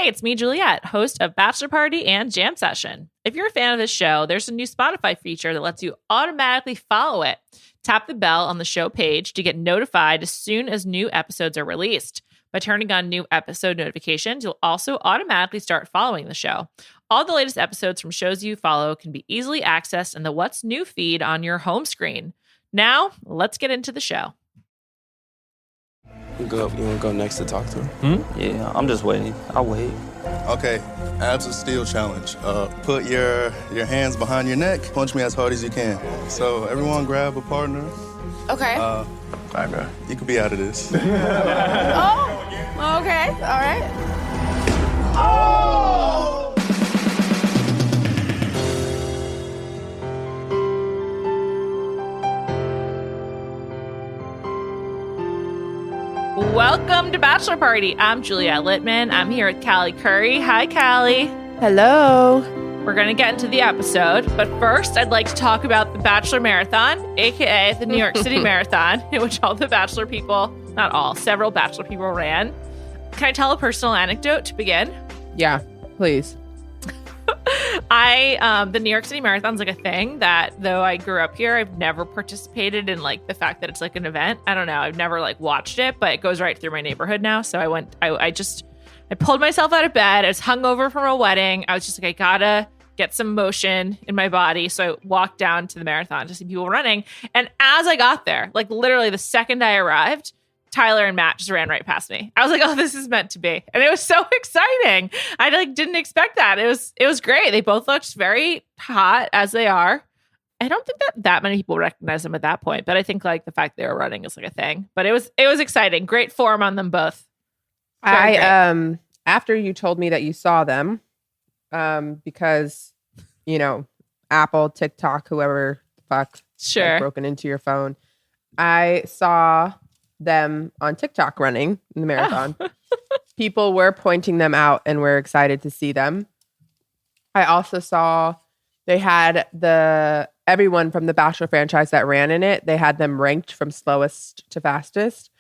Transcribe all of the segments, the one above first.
Hey, it's me, Juliet, host of Bachelor Party and Jam Session. If you're a fan of this show, there's a new Spotify feature that lets you automatically follow it. Tap the bell on the show page to get notified as soon as new episodes are released. By turning on new episode notifications, you'll also automatically start following the show. All the latest episodes from shows you follow can be easily accessed in the What's New feed on your home screen. Now, let's get into the show. You want to go next to talk to her? Yeah, I'm just waiting. I'll wait. Okay, abs of steel challenge. Put your hands behind your neck. Punch me as hard as you can. So everyone grab a partner. Okay. All right, bro. You could be out of this. Oh, okay. All right. Oh! Welcome to Bachelor Party. I'm Juliet Litman. I'm here with Callie Curry. Hi, Callie. Hello. We're going to get into the episode, but first, I'd like to talk about the Bachelor Marathon, aka the New York City Marathon, in which all the Bachelor people, not all, several Bachelor people ran. Can I tell a personal anecdote to begin? Yeah, please. The New York City Marathon's like a thing that, though I grew up here, I've never participated in like the fact that it's like an event. I don't know. I've never like watched it, but it goes right through my neighborhood now. So I pulled myself out of bed. I was hungover from a wedding. I was just like, I gotta get some motion in my body. So I walked down to the marathon to see people running. And as I got there, like literally the second I arrived, Tyler and Matt just ran right past me. I was like, oh, this is meant to be. And it was so exciting. I like didn't expect that. It was great. They both looked very hot as they are. I don't think that many people recognize them at that point, but I think like the fact they were running is like a thing. But it was exciting. Great form on them both. Very great. After you told me that you saw them, because Apple, TikTok, whoever the fuck Sure. broken into your phone, I saw them on TikTok running in the marathon. Oh. People were pointing them out and were excited to see them. I also saw they had everyone from the Bachelor franchise that ran in it. They had them ranked from slowest to fastest.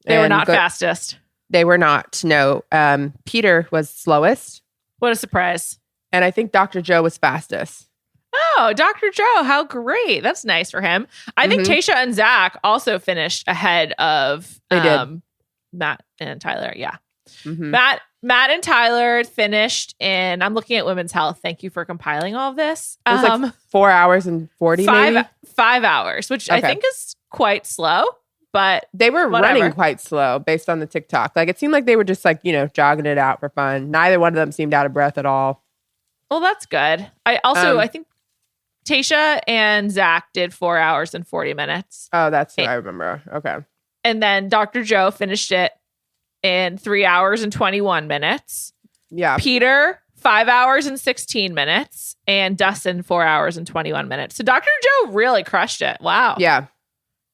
They were not fastest. They were not. No. Peter was slowest. What a surprise. And I think Dr. Joe was fastest. Oh, Dr. Joe, how great. That's nice for him. I think Tayshia and Zach also finished ahead of Matt and Tyler. Yeah. Mm-hmm. Matt and Tyler finished in, I'm looking at Women's Health. Thank you for compiling all of this. It was like 4 hours and 40 maybe? 5 hours, which I think is quite slow, but they were whatever. running quite slow based on the TikTok. Like it seemed like they were just like, jogging it out for fun. Neither one of them seemed out of breath at all. Well, that's good. I think Tayshia and Zach did 4 hours and 40 minutes. Oh, that's what I remember. Okay. And then Dr. Joe finished it in 3 hours and 21 minutes. Yeah. Peter, 5 hours and 16 minutes. And Dustin, 4 hours and 21 minutes. So Dr. Joe really crushed it. Wow. Yeah.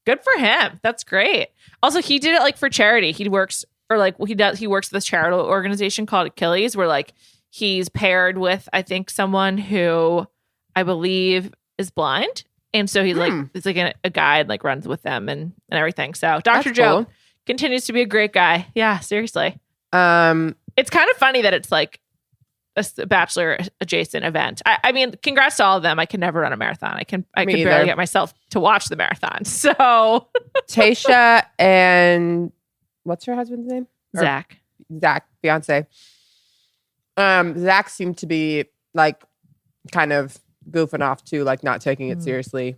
Good for him. That's great. Also, he did it like for charity. He works with this charitable organization called Achilles, where like he's paired with, I think, someone who I believe is blind. And so he's like a guide, like runs with them and everything. So Dr. Joe continues to be a great guy. Yeah, seriously. It's kind of funny that it's like a Bachelor adjacent event. I mean, congrats to all of them. I can never run a marathon. I can barely get myself to watch the marathon. So Tayshia and what's her husband's name? Zach, fiance. Zach seemed to be like kind of goofing off too, like not taking it seriously.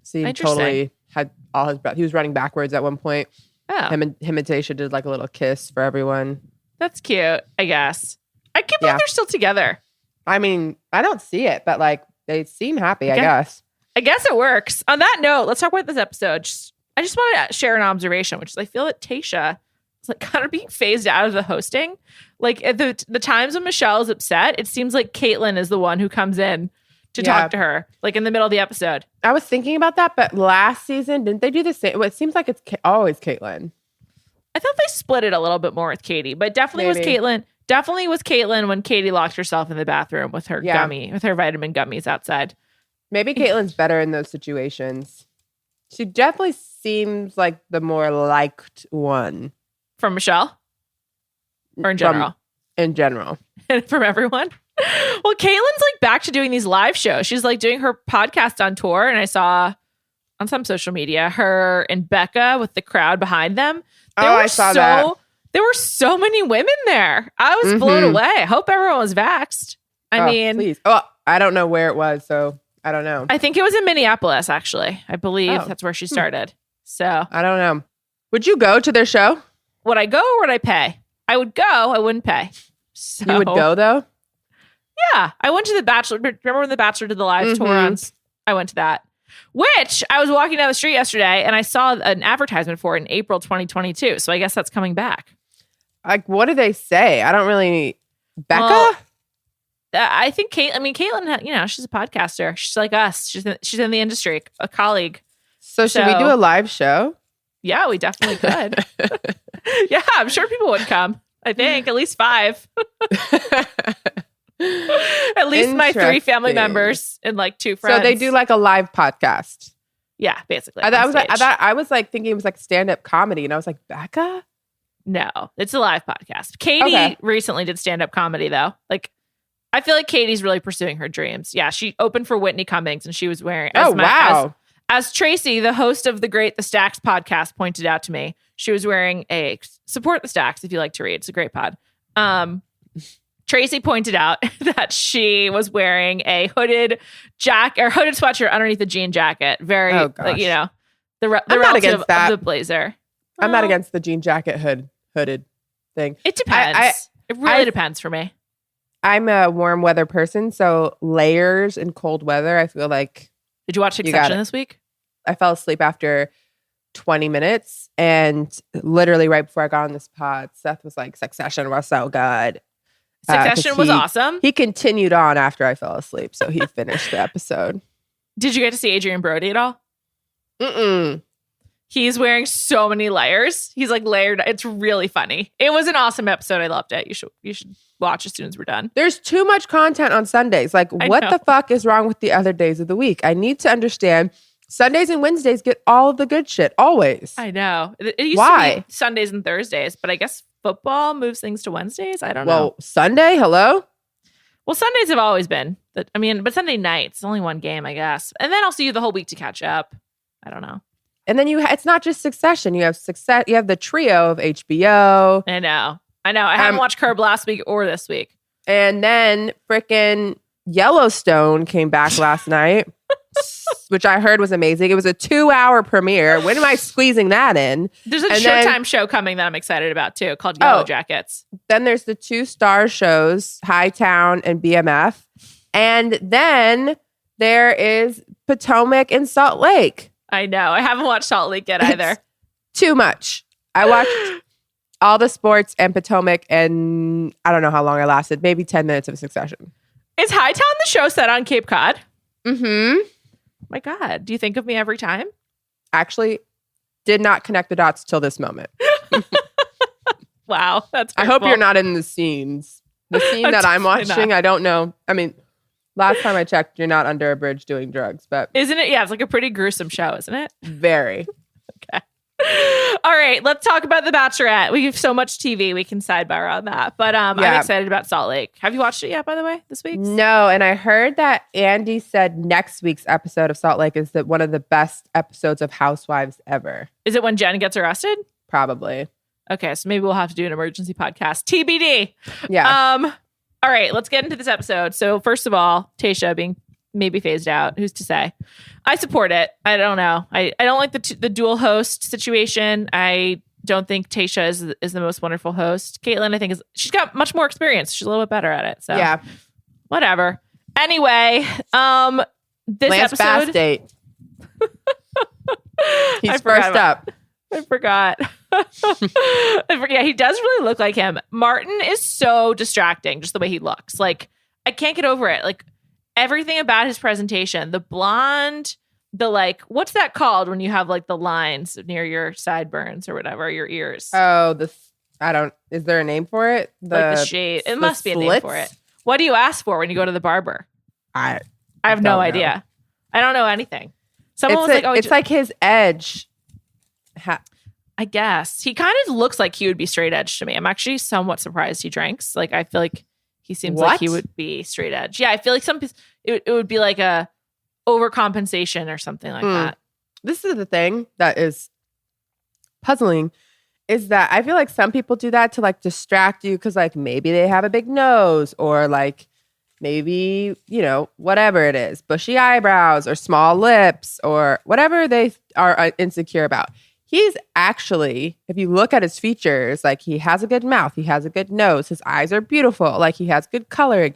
Seemed totally had all his breath. He was running backwards at one point. Oh. Him and Tayshia did like a little kiss for everyone. That's cute, I guess. I can't believe they're still together. I mean, I don't see it, but like they seem happy, I guess. I guess it works. On that note, let's talk about this episode. I just want to share an observation, which is I feel that Tayshia is like kind of being phased out of the hosting. Like at the times when Michelle is upset, it seems like Caitlyn is the one who comes in to talk to her, like in the middle of the episode. I was thinking about that, but last season, didn't they do the same? Well, it seems like it's always Caitlyn. I thought they split it a little bit more with Katie, but definitely was Caitlyn. Definitely was Caitlyn when Katie locked herself in the bathroom with her with her vitamin gummies outside. Maybe Caitlyn's better in those situations. She definitely seems like the more liked one. From Michelle? Or in general? in general. From everyone. Well, Caitlin's like back to doing these live shows. She's like doing her podcast on tour. And I saw on some social media her and Becca with the crowd behind them. I saw that. There were so many women there. I was blown away. I hope everyone was vaxxed. I mean, please. Oh, I don't know where it was, so I don't know. I think it was in Minneapolis, actually. I believe that's where she started. So I don't know. Would you go to their show? Would I go or would I pay? I would go. I wouldn't pay. So, you would go though? Yeah. I went to the Bachelor. Remember when the Bachelor did the live tour? I went to that. Which I was walking down the street yesterday and I saw an advertisement for it in April 2022. So I guess that's coming back. Like, what do they say? I don't really. Becca? Well, I think Caitlin, you know, she's a podcaster. She's like us. She's in the industry, a colleague. So should we do a live show? Yeah, we definitely could. Yeah, I'm sure people would come. I think at least 5. At least my 3 family members and like 2 friends. So they do like a live podcast. Yeah, basically. I was like thinking it was like stand-up comedy, and I was like, Becca? No, it's a live podcast. Katie recently did stand-up comedy though. Like, I feel like Katie's really pursuing her dreams. Yeah, she opened for Whitney Cummings, and she was wearing. As Tracy, the host of the Stacks podcast, pointed out to me, she was wearing a support the Stacks if you like to read. It's a great pod. Tracy pointed out that she was wearing a hooded sweatshirt underneath a jean jacket. Very, you know, the relative of the blazer. I'm not against the jean jacket hooded thing. It depends. It really depends for me. I'm a warm weather person, so layers in cold weather, I feel like. Did you watch Succession this week? I fell asleep after 20 minutes, and literally right before I got on this pod, Seth was like, Succession was so good. Succession was awesome. He continued on after I fell asleep, so he finished the episode. Did you get to see Adrian Brody at all? Mm-mm. He's wearing so many layers. He's like layered. It's really funny. It was an awesome episode. I loved it. You should watch as soon as we're done. There's too much content on Sundays. Like, what the fuck is wrong with the other days of the week? I need to understand. Sundays and Wednesdays get all of the good shit, always. I know. It used to be Sundays and Thursdays, but I guess football moves things to Wednesdays. I don't know. Well, Sunday, hello? Well, Sundays have always been. But Sunday nights, only one game, I guess. And then also you have the whole week to catch up. I don't know. And then it's not just Succession. You have You have the trio of HBO. I know. I haven't watched Curb last week or this week. And then frickin' Yellowstone came back last night, which I heard was amazing. It was a 2-hour premiere. When am I squeezing that in? There's a Showtime show coming that I'm excited about too, called Yellow Jackets. Then there's the 2-star shows, Hightown and BMF. And then there is Potomac and Salt Lake. I know. I haven't watched Salt Lake yet either. It's too much. I watched all the sports and Potomac, and I don't know how long I lasted. Maybe 10 minutes of Succession. Is Hightown the show set on Cape Cod? Mm-hmm. My God. Do you think of me every time? Actually, did not connect the dots till this moment. Wow. That's I hope you're not in the scenes. The scene that I'm watching, I don't know. I mean, last time I checked, you're not under a bridge doing drugs, but... Isn't it? Yeah, it's like a pretty gruesome show, isn't it? Very. Okay. All right, let's talk about The Bachelorette. We have so much TV, we can sidebar on that. But I'm excited about Salt Lake. Have you watched it yet, by the way, this week? No, and I heard that Andy said next week's episode of Salt Lake is one of the best episodes of Housewives ever. Is it when Jen gets arrested? Probably. Okay, so maybe we'll have to do an emergency podcast. TBD. Yeah. All right, let's get into this episode. So first of all, Tayshia being maybe phased out. Who's to say? I support it. I don't know. I don't like the dual host situation. I don't think Tayshia is the most wonderful host. Caitlin, I think, she's got much more experience. She's a little bit better at it. So yeah, whatever. Anyway, this Lance episode. Bass date. He's first up. I forgot. Yeah, he does really look like him. Martin is so distracting, just the way he looks. Like, I can't get over it. Like, everything about his presentation, the blonde, the like, what's that called when you have like the lines near your sideburns or whatever, your ears? Oh, is there a name for it? Like the shade. It must be a name for it. What do you ask for when you go to the barber? I have no idea. I don't know anything. Someone was like, "Oh, it's like his edge." I guess. He kind of looks like he would be straight edge to me. I'm actually somewhat surprised he drinks. Like, I feel like he seems like he would be straight edge. Yeah, I feel like it would be like a overcompensation or something like that. This is the thing that is puzzling, is that I feel like some people do that to like distract you because like maybe they have a big nose or like maybe, you know, whatever it is, bushy eyebrows or small lips or whatever they are insecure about. He's actually, if you look at his features, like he has a good mouth, he has a good nose, his eyes are beautiful, like he has good coloring.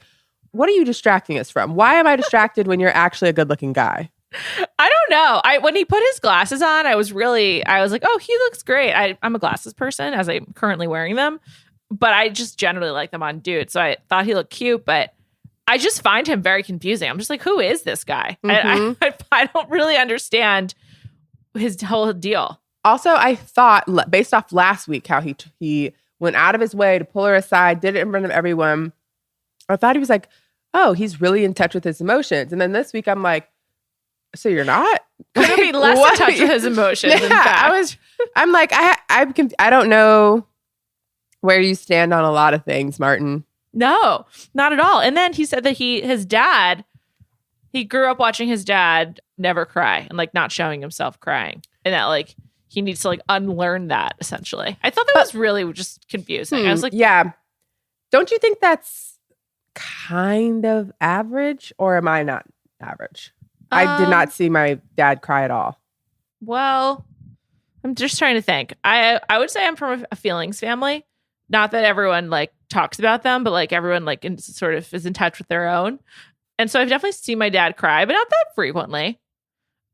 What are you distracting us from? Why am I distracted when you're actually a good looking guy? I don't know. When he put his glasses on, I was like, oh, he looks great. I'm a glasses person as I'm currently wearing them, but I just generally like them on dudes. So I thought he looked cute, but I just find him very confusing. I'm just like, who is this guy? I don't really understand his whole deal. Also, I thought, based off last week, how he went out of his way to pull her aside, did it in front of everyone. I thought he was like, oh, he's really in touch with his emotions. And then this week, I'm like, so you're not? Could be less in touch with his emotions. Yeah, in fact. I'm like, I don't know where you stand on a lot of things, Martin. No, not at all. And then he said that his dad, he grew up watching his dad never cry and like not showing himself crying, and that like he needs to like unlearn that essentially. I thought that was really just confusing. I was like, yeah. Don't you think that's kind of average, or am I not average? I did not see my dad cry at all. Well, I'm just trying to think. I would say I'm from a feelings family. Not that everyone like talks about them, but like everyone like sort of is in touch with their own. And so I've definitely seen my dad cry, but not that frequently.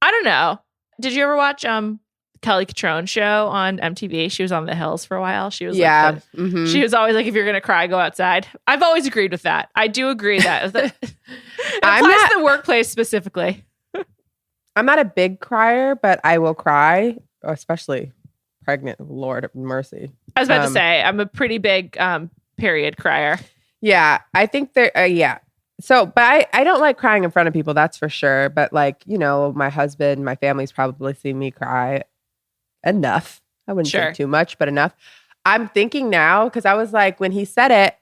I don't know. Did you ever watch Callie Curry show on MTV? She was on The Hills for a while. She was she was always like, if you're gonna cry, go outside. I've always agreed with that. I do agree that it applies to the workplace specifically. I'm not a big crier, but I will cry, especially pregnant. Lord of mercy. I was about to say, I'm a pretty big period crier. Yeah, I think there. Yeah. So, but I don't like crying in front of people. That's for sure. But like, you know, my husband, my family's probably seen me cry enough. I wouldn't say too much, but enough. I'm thinking now, because I was like, when he said it,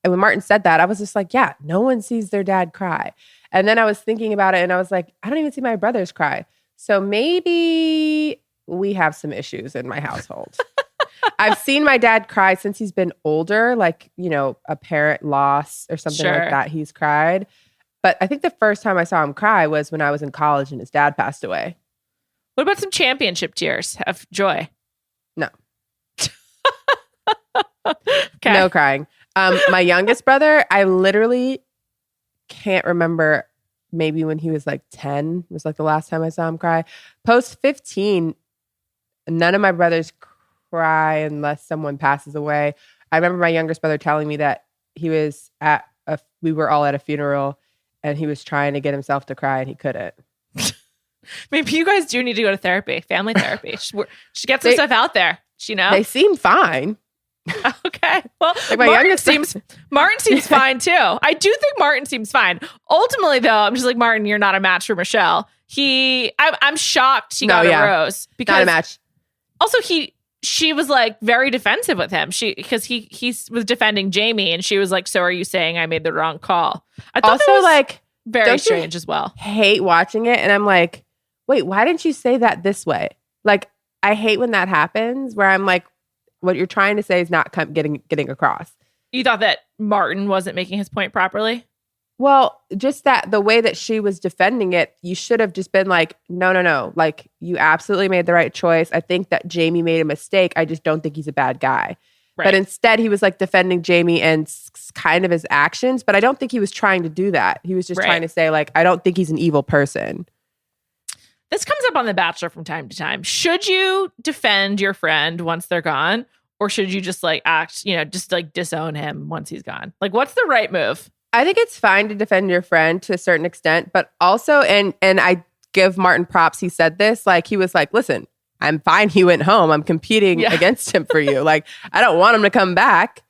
and when Martin said that, I was just like, yeah, no one sees their dad cry. And then I was thinking about it and I was like, I don't even see my brothers cry. So maybe we have some issues in my household. I've seen my dad cry since he's been older, like, you know, a parent loss or something like that. He's cried. But I think the first time I saw him cry was when I was in college and his dad passed away. What about some championship tears of joy? No. Okay. No crying. My youngest brother, I literally can't remember, maybe when he was like 10 was like the last time I saw him cry. Post 15, none of my brothers cry unless someone passes away. I remember my youngest brother telling me that he was we were all at a funeral and he was trying to get himself to cry and he couldn't. Maybe you guys do need to go to therapy, family therapy. Should get some stuff out there. You know, they seem fine. Okay. Well, like Martin seems fine too. I do think Martin seems fine. Ultimately, though, I'm just like, Martin, you're not a match for Michelle. I'm shocked he got a rose because not a match. Also, she was like very defensive with him. Because he was defending Jamie, and she was like, "So are you saying I made the wrong call?" I thought also that was like very strange as well. Hate watching it, and I'm like, wait, why didn't you say that this way? Like, I hate when that happens, where I'm like, what you're trying to say is not getting across. You thought that Martin wasn't making his point properly? Well, just that the way that she was defending it, you should have just been like, no. Like, you absolutely made the right choice. I think that Jamie made a mistake. I just don't think he's a bad guy. Right. But instead, he was like defending Jamie and kind of his actions. But I don't think he was trying to do that. He was just trying to say, like, I don't think he's an evil person. This comes up on The Bachelor from time to time. Should you defend your friend once they're gone? Or should you just like act, you know, just like disown him once he's gone? Like, what's the right move? I think it's fine to defend your friend to a certain extent, but also, and I give Martin props, he said this, like, he was like, listen, I'm fine he went home. I'm competing against him for you. Like, I don't want him to come back.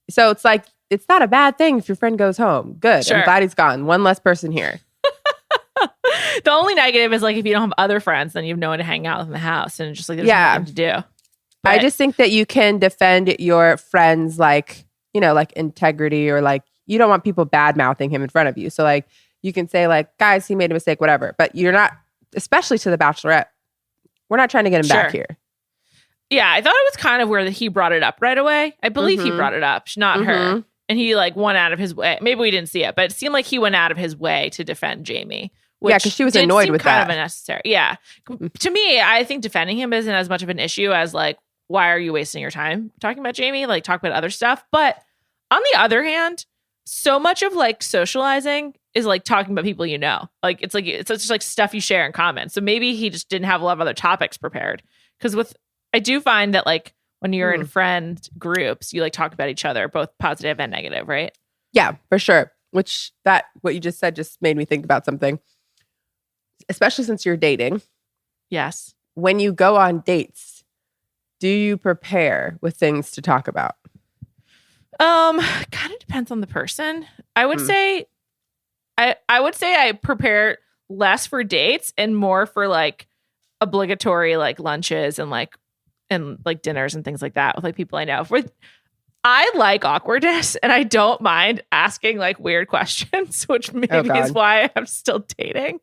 So it's like, it's not a bad thing if your friend goes home. Good. Sure. I'm glad he's gone. One less person here. The only negative is like if you don't have other friends, then you have no one to hang out with in the house, and just like there's nothing to do. I But- just think that you can defend your friends, like, you know, like integrity, or like you don't want people bad mouthing him in front of you. So like you can say like, guys, he made a mistake, whatever. But you're not, especially to the Bachelorette, we're not trying to get him back here. Yeah, I thought it was kind of where he brought it up right away. I believe he brought it up, not her. And he like went out of his way. Maybe we didn't see it, but it seemed like he went out of his way to defend Jamie. Yeah, because she was annoyed with kind that. of unnecessary. Yeah. To me, I think defending him isn't as much of an issue as like, why are you wasting your time talking about Jamie? Like, talk about other stuff. But on the other hand, so much of like socializing is like talking about people you know. Like, it's just like stuff you share in common. So maybe he just didn't have a lot of other topics prepared. Because I do find that like when you're in friend groups, you like talk about each other, both positive and negative, right? Yeah, for sure. Which what you just said just made me think about something. Especially since you're dating. Yes. When you go on dates, do you prepare with things to talk about? Kind of depends on the person. I would say I would say I prepare less for dates and more for like obligatory like lunches and like dinners and things like that with like people I know. I like awkwardness and I don't mind asking like weird questions, which maybe is why I'm still dating.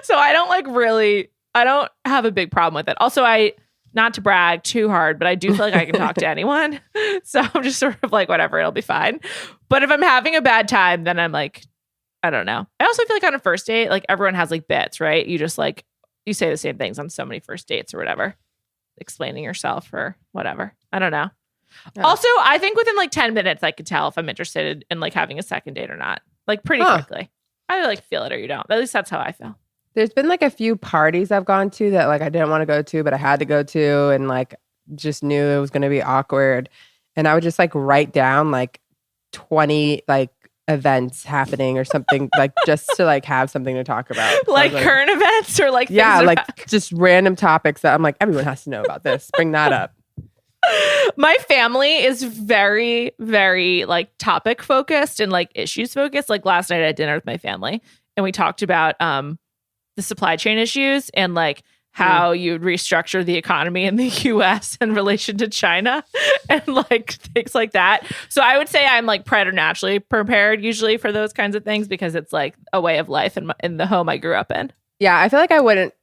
So I don't have a big problem with it. Also, not to brag too hard, but I do feel like I can talk to anyone. So I'm just sort of like, whatever, it'll be fine. But if I'm having a bad time, then I'm like, I don't know. I also feel like on a first date, like everyone has like bits, right? You just like, you say the same things on so many first dates or whatever, explaining yourself or whatever. I don't know. Yeah. Also, I think within like 10 minutes, I could tell if I'm interested in like having a second date or not, like pretty quickly. I like feel it or you don't. At least that's how I feel. There's been like a few parties I've gone to that like I didn't want to go to, but I had to go to, and like just knew it was going to be awkward. And I would just like write down like 20 like events happening or something, like just to like have something to talk about. So like current events or like yeah, like just random topics that I'm like, everyone has to know about this. Bring that up. My family is very, very like topic focused and like issues focused. Like last night I had dinner with my family and we talked about the supply chain issues and like how you'd restructure the economy in the US in relation to China and like things like that. So I would say I'm like preternaturally prepared usually for those kinds of things because it's like a way of life in the home I grew up in. Yeah, I feel like I wouldn't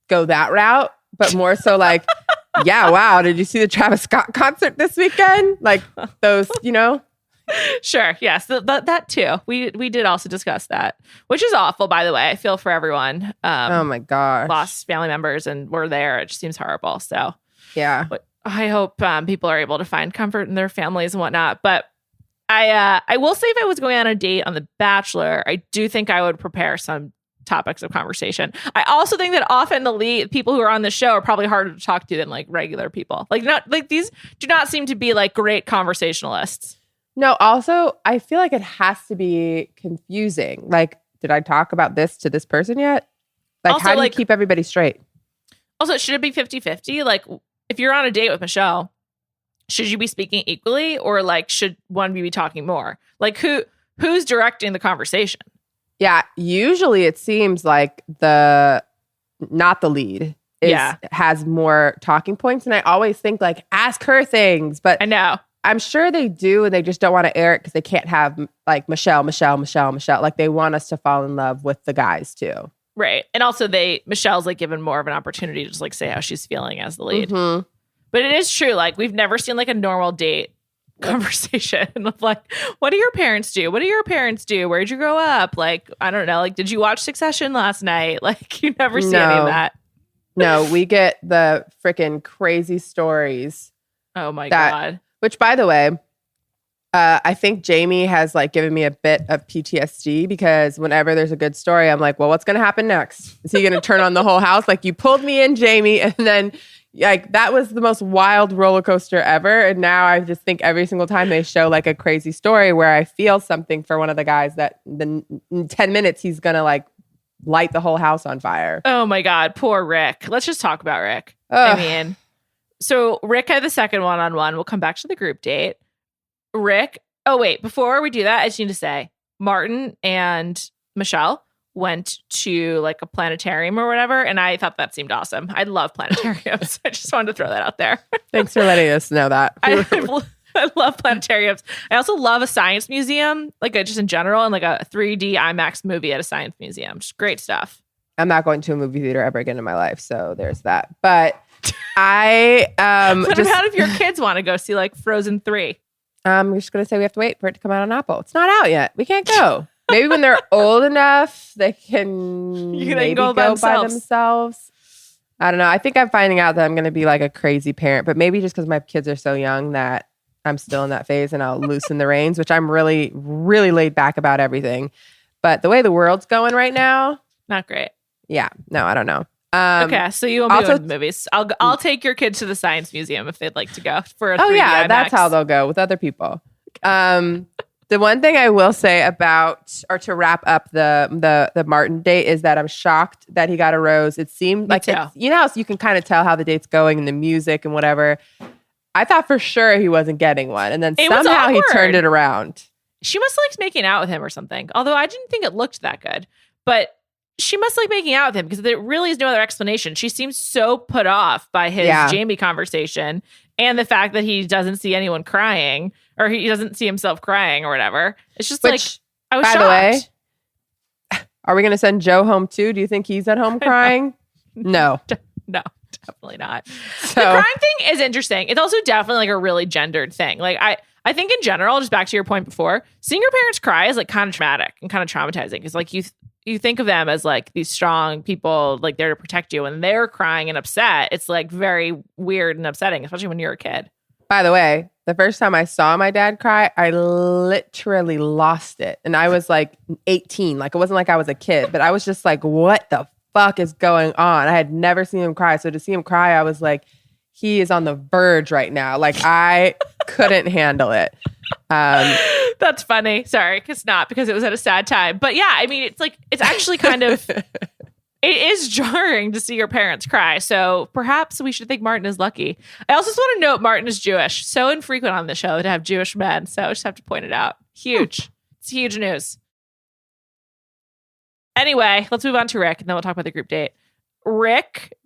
go that route, but more so like, yeah, wow, did you see the Travis Scott concert this weekend? Like those, you know? Sure. Yes. That too. We did also discuss that, which is awful, by the way. I feel for everyone. Oh my gosh. Lost family members and we're there. It just seems horrible. So yeah, but I hope people are able to find comfort in their families and whatnot. But I will say if I was going on a date on The Bachelor, I do think I would prepare some topics of conversation. I also think that often the lead people who are on the show are probably harder to talk to than like regular people. Like not like these do not seem to be like great conversationalists. No, also, I feel like it has to be confusing. Like, did I talk about this to this person yet? Like, also, how do you keep everybody straight? Also, should it be 50-50? Like, if you're on a date with Michelle, should you be speaking equally? Or, like, should one be talking more? Like, who's directing the conversation? Yeah, usually it seems like not the lead has more talking points. And I always think, like, ask her things. But I know. I'm sure they do, and they just don't want to air it because they can't have like Michelle. Like they want us to fall in love with the guys too. Right. And also Michelle's like given more of an opportunity to just like say how she's feeling as the lead. Mm-hmm. But it is true. Like we've never seen like a normal date conversation of like, what do your parents do? What do your parents do? Where'd you grow up? Like, I don't know. Like, did you watch Succession last night? Like you never see any of that. No, we get the freaking crazy stories. Oh my God. Which, by the way, I think Jamie has like given me a bit of PTSD because whenever there's a good story, I'm like, well, what's going to happen next? Is he going to turn on the whole house? Like you pulled me in, Jamie. And then like that was the most wild roller coaster ever. And now I just think every single time they show like a crazy story where I feel something for one of the guys that in 10 minutes, he's going to like light the whole house on fire. Oh my God. Poor Rick. Let's just talk about Rick. Ugh. I mean... So Rick had the second one-on-one. We'll come back to the group date. Rick. Oh, wait. Before we do that, I just need to say Martin and Michelle went to like a planetarium or whatever, and I thought that seemed awesome. I love planetariums. I just wanted to throw that out there. Thanks for letting us know that. I love planetariums. I also love a science museum, like just in general, and like a 3D IMAX movie at a science museum. Just great stuff. I'm not going to a movie theater ever again in my life, so there's that. But I What about if your kids want to go see like Frozen 3? I'm just going to say we have to wait for it to come out on Apple. It's not out yet. We can't go. Maybe when they're old enough, they can maybe go by themselves. I don't know. I think I'm finding out that I'm going to be like a crazy parent, but maybe just because my kids are so young that I'm still in that phase and I'll loosen the reins, which I'm really, really laid back about everything. But the way the world's going right now, not great. Yeah. No, I don't know. Okay, so you won't be going to the movies. I'll take your kids to the science museum if they'd like to go for a 3D IMAX. That's how they'll go with other people. The one thing I will say about, or to wrap up the Martin date, is that I'm shocked that he got a rose. It seemed like so you can kind of tell how the date's going and the music and whatever. I thought for sure he wasn't getting one, and then somehow he turned it around. She must like making out with him or something. Although I didn't think it looked that good, but she must like making out with him because there really is no other explanation. She seems so put off by his Jamie conversation and the fact that he doesn't see anyone crying, or he doesn't see himself crying or whatever. It's just like, I was shocked. By the way, are we going to send Joe home too? Do you think he's at home crying? No. No, definitely not. So, the crying thing is interesting. It's also definitely like a really gendered thing. Like I think in general, just back to your point before, seeing your parents cry is like kind of traumatic and kind of traumatizing. It's like you think of them as like these strong people, like there to protect you. When they're crying and upset, it's like very weird and upsetting, especially when you're a kid. By the way, the first time I saw my dad cry, I literally lost it. And I was like 18. Like it wasn't like I was a kid, but I was just like, what the fuck is going on? I had never seen him cry. So to see him cry, I was like, he is on the verge right now. Like I couldn't handle it. That's funny. Sorry, because it was at a sad time. But yeah, I mean, it's actually kind of, it is jarring to see your parents cry. So perhaps we should think Martin is lucky. I also just want to note Martin is Jewish. So infrequent on the show to have Jewish men. So I just have to point it out. Huge. It's huge news. Anyway, let's move on to Rick and then we'll talk about the group date. Rick,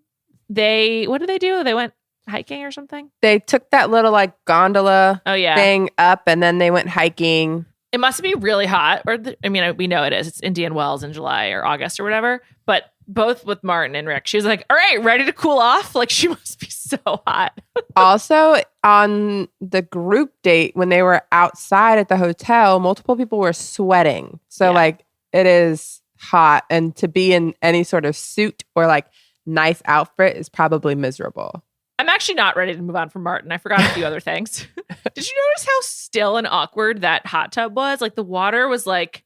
what did they do? They went hiking or something? They took that little like gondola thing up and then they went hiking. It must be really hot. We know it is. It's Indian Wells in July or August or whatever. But both with Martin and Rick, she was like, all right, ready to cool off? Like she must be so hot. Also, on the group date, when they were outside at the hotel, multiple people were sweating. So like it is hot. And to be in any sort of suit or like nice outfit is probably miserable. I'm actually not ready to move on from Martin. I forgot a few other things. Did you notice how still and awkward that hot tub was? Like the water was like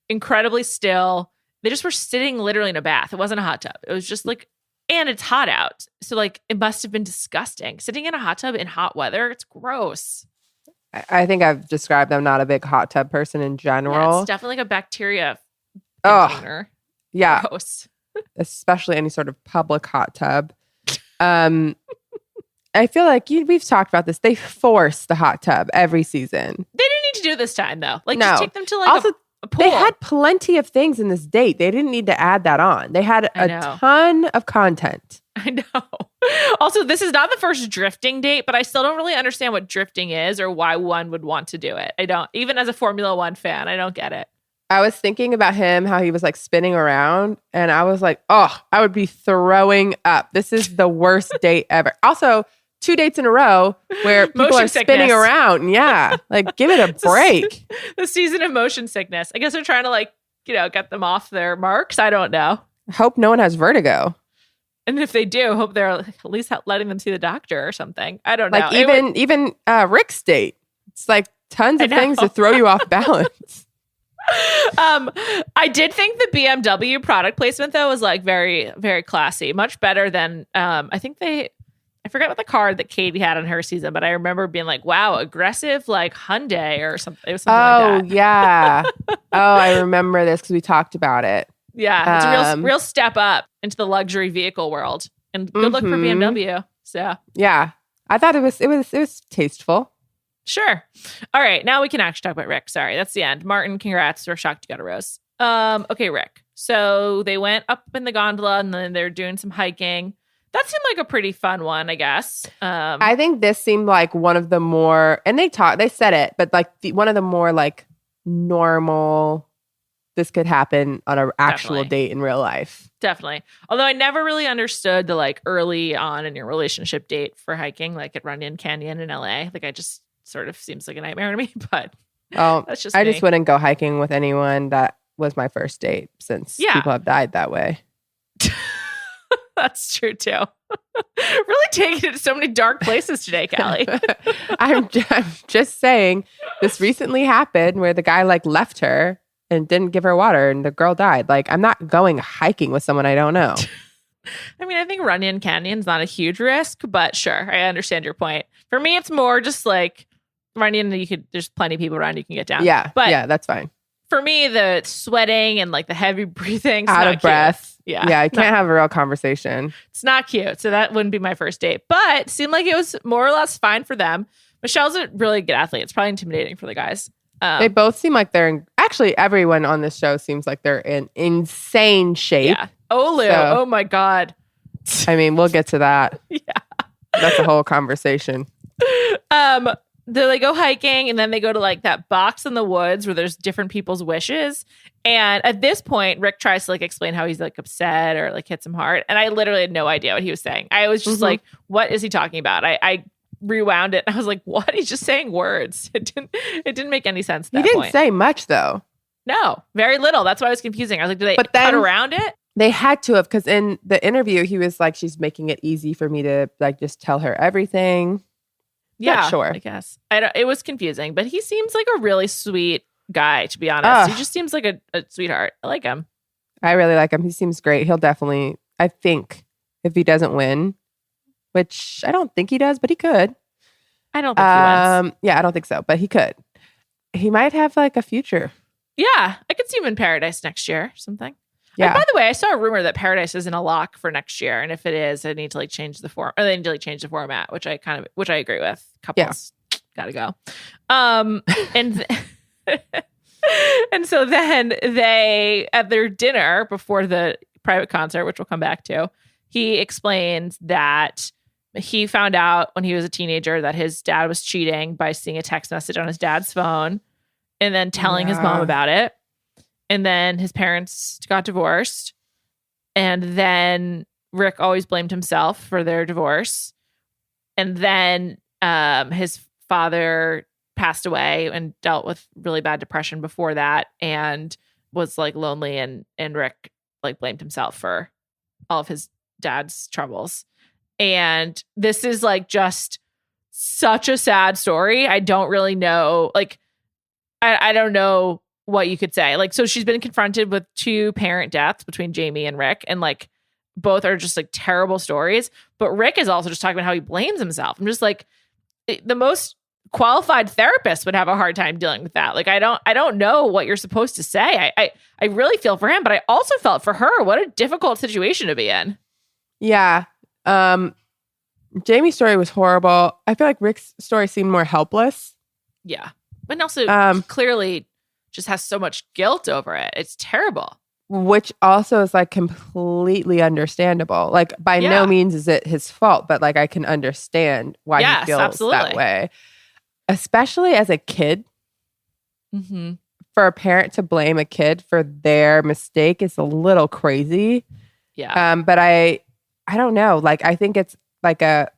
incredibly still. They just were sitting literally in a bath. It wasn't a hot tub. It was just like, and it's hot out. So like it must have been disgusting. Sitting in a hot tub in hot weather, it's gross. I think I've described I'm not a big hot tub person in general. Yeah, it's definitely like a bacteria container. Yeah. Gross. Especially any sort of public hot tub. I feel like we've talked about this. They force the hot tub every season. They didn't need to do it this time, though. Like, just take them to like also, a pool. They had plenty of things in this date. They didn't need to add that on. They had a ton of content. I know. Also, this is not the first drifting date, but I still don't really understand what drifting is or why one would want to do it. I don't. Even as a Formula One fan, I don't get it. I was thinking about him, how he was like spinning around, and I was like, oh, I would be throwing up. This is the worst date ever. Also, 2 dates in a row where people are spinning around. Yeah. Like, give it a break. The season of motion sickness. I guess they're trying to like, get them off their marks. I don't know. Hope no one has vertigo. And if they do, hope they're at least letting them see the doctor or something. I don't know. Like even Rick's date. It's like tons of things to throw you off balance. I did think the BMW product placement though was like very, very classy. Much better than I forget what the card that Katie had on her season, but I remember being like, wow, aggressive like Hyundai or something. It was something like that. Oh, yeah. I remember this because we talked about it. Yeah. It's a real step up into the luxury vehicle world. And good luck for BMW. So yeah. I thought it was tasteful. Sure. All right. Now we can actually talk about Rick. Sorry. That's the end. Martin, congrats. We're shocked you got a rose. Okay, Rick. So they went up in the gondola and then they're doing some hiking. That seemed like a pretty fun one, I guess. I think this seemed like one of the more, and they said it, but like one of the more like normal, this could happen on an actual Definitely. date in real life. Definitely. Although I never really understood the like early on in your relationship date for hiking, like at Runyon Canyon in LA. Like I just sort of seems like a nightmare to me, but that's just I me. just wouldn't go hiking with anyone that was my first date since people have died that way. That's true too. Really taking it to so many dark places today, Callie. I'm just saying this recently happened where the guy like left her and didn't give her water and the girl died. Like I'm not going hiking with someone I don't know. I mean, I think Runyon Canyon's not a huge risk, but sure, I understand your point. For me, it's more just like Runyon, there's plenty of people around you can get down. Yeah. But yeah, that's fine. for me, the sweating and like the heavy breathing, Out of breath. Yeah. Yeah, I can't have a real conversation. It's not cute. So that wouldn't be my first date, but it seemed like it was more or less fine for them. Michelle's a really good athlete. It's probably intimidating for the guys. They both seem like actually everyone on this show seems like they're in insane shape. Yeah. Olu. So- Oh my God. I mean, we'll get to that. Yeah. That's a whole conversation. They go hiking and then they go to like that box in the woods where there's different people's wishes. And at this point, Rick tries to like explain how he's like upset or like hits him hard. And I literally had no idea what he was saying. I was just like, what is he talking about? I rewound it and I was like, what? He's just saying words. It didn't make any sense at that He didn't point. say much though. No, very little. That's why it was confusing. I was like, did they cut around it? They had to have, because in the interview, he was like, she's making it easy for me to like just tell her everything. Yeah, Not sure. I guess. It was confusing, but he seems like a really sweet guy, to be honest. He just seems like a sweetheart. I like him. I really like him. He seems great. He'll definitely, I think, if he doesn't win, which I don't think he does, but he could. I don't think he wins. Yeah, I don't think so, but he could. He might have like a future. Yeah, I could see him in Paradise next year or something. Yeah. And by the way, I saw a rumor that Paradise isn't a lock for next year, and if it is, I need to like change the form, or they need to like change the format, which I agree with. Couples gotta go. And and so then they at their dinner before the private concert, which we'll come back to, he explains that he found out when he was a teenager that his dad was cheating by seeing a text message on his dad's phone and then telling his mom about it. And then his parents got divorced. And then Rick always blamed himself for their divorce. And then his father passed away and dealt with really bad depression before that and was like lonely. And Rick like blamed himself for all of his dad's troubles. And this is like just such a sad story. I don't really know. Like, I don't know what you could say. Like, so she's been confronted with 2 parent deaths between Jamie and Rick, and like both are just like terrible stories. But Rick is also just talking about how he blames himself. I'm just like, the most qualified therapist would have a hard time dealing with that. Like, I don't know what you're supposed to say. I really feel for him, but I also felt for her. What a difficult situation to be in. Yeah. Jamie's story was horrible. I feel like Rick's story seemed more helpless. Yeah. And also clearly just has so much guilt over it. It's terrible. Which also is like completely understandable. Like by no means is it his fault, but like I can understand why he feels that way. Especially as a kid. Mm-hmm. For a parent to blame a kid for their mistake is a little crazy. Yeah. But I don't know. Like I think it's like I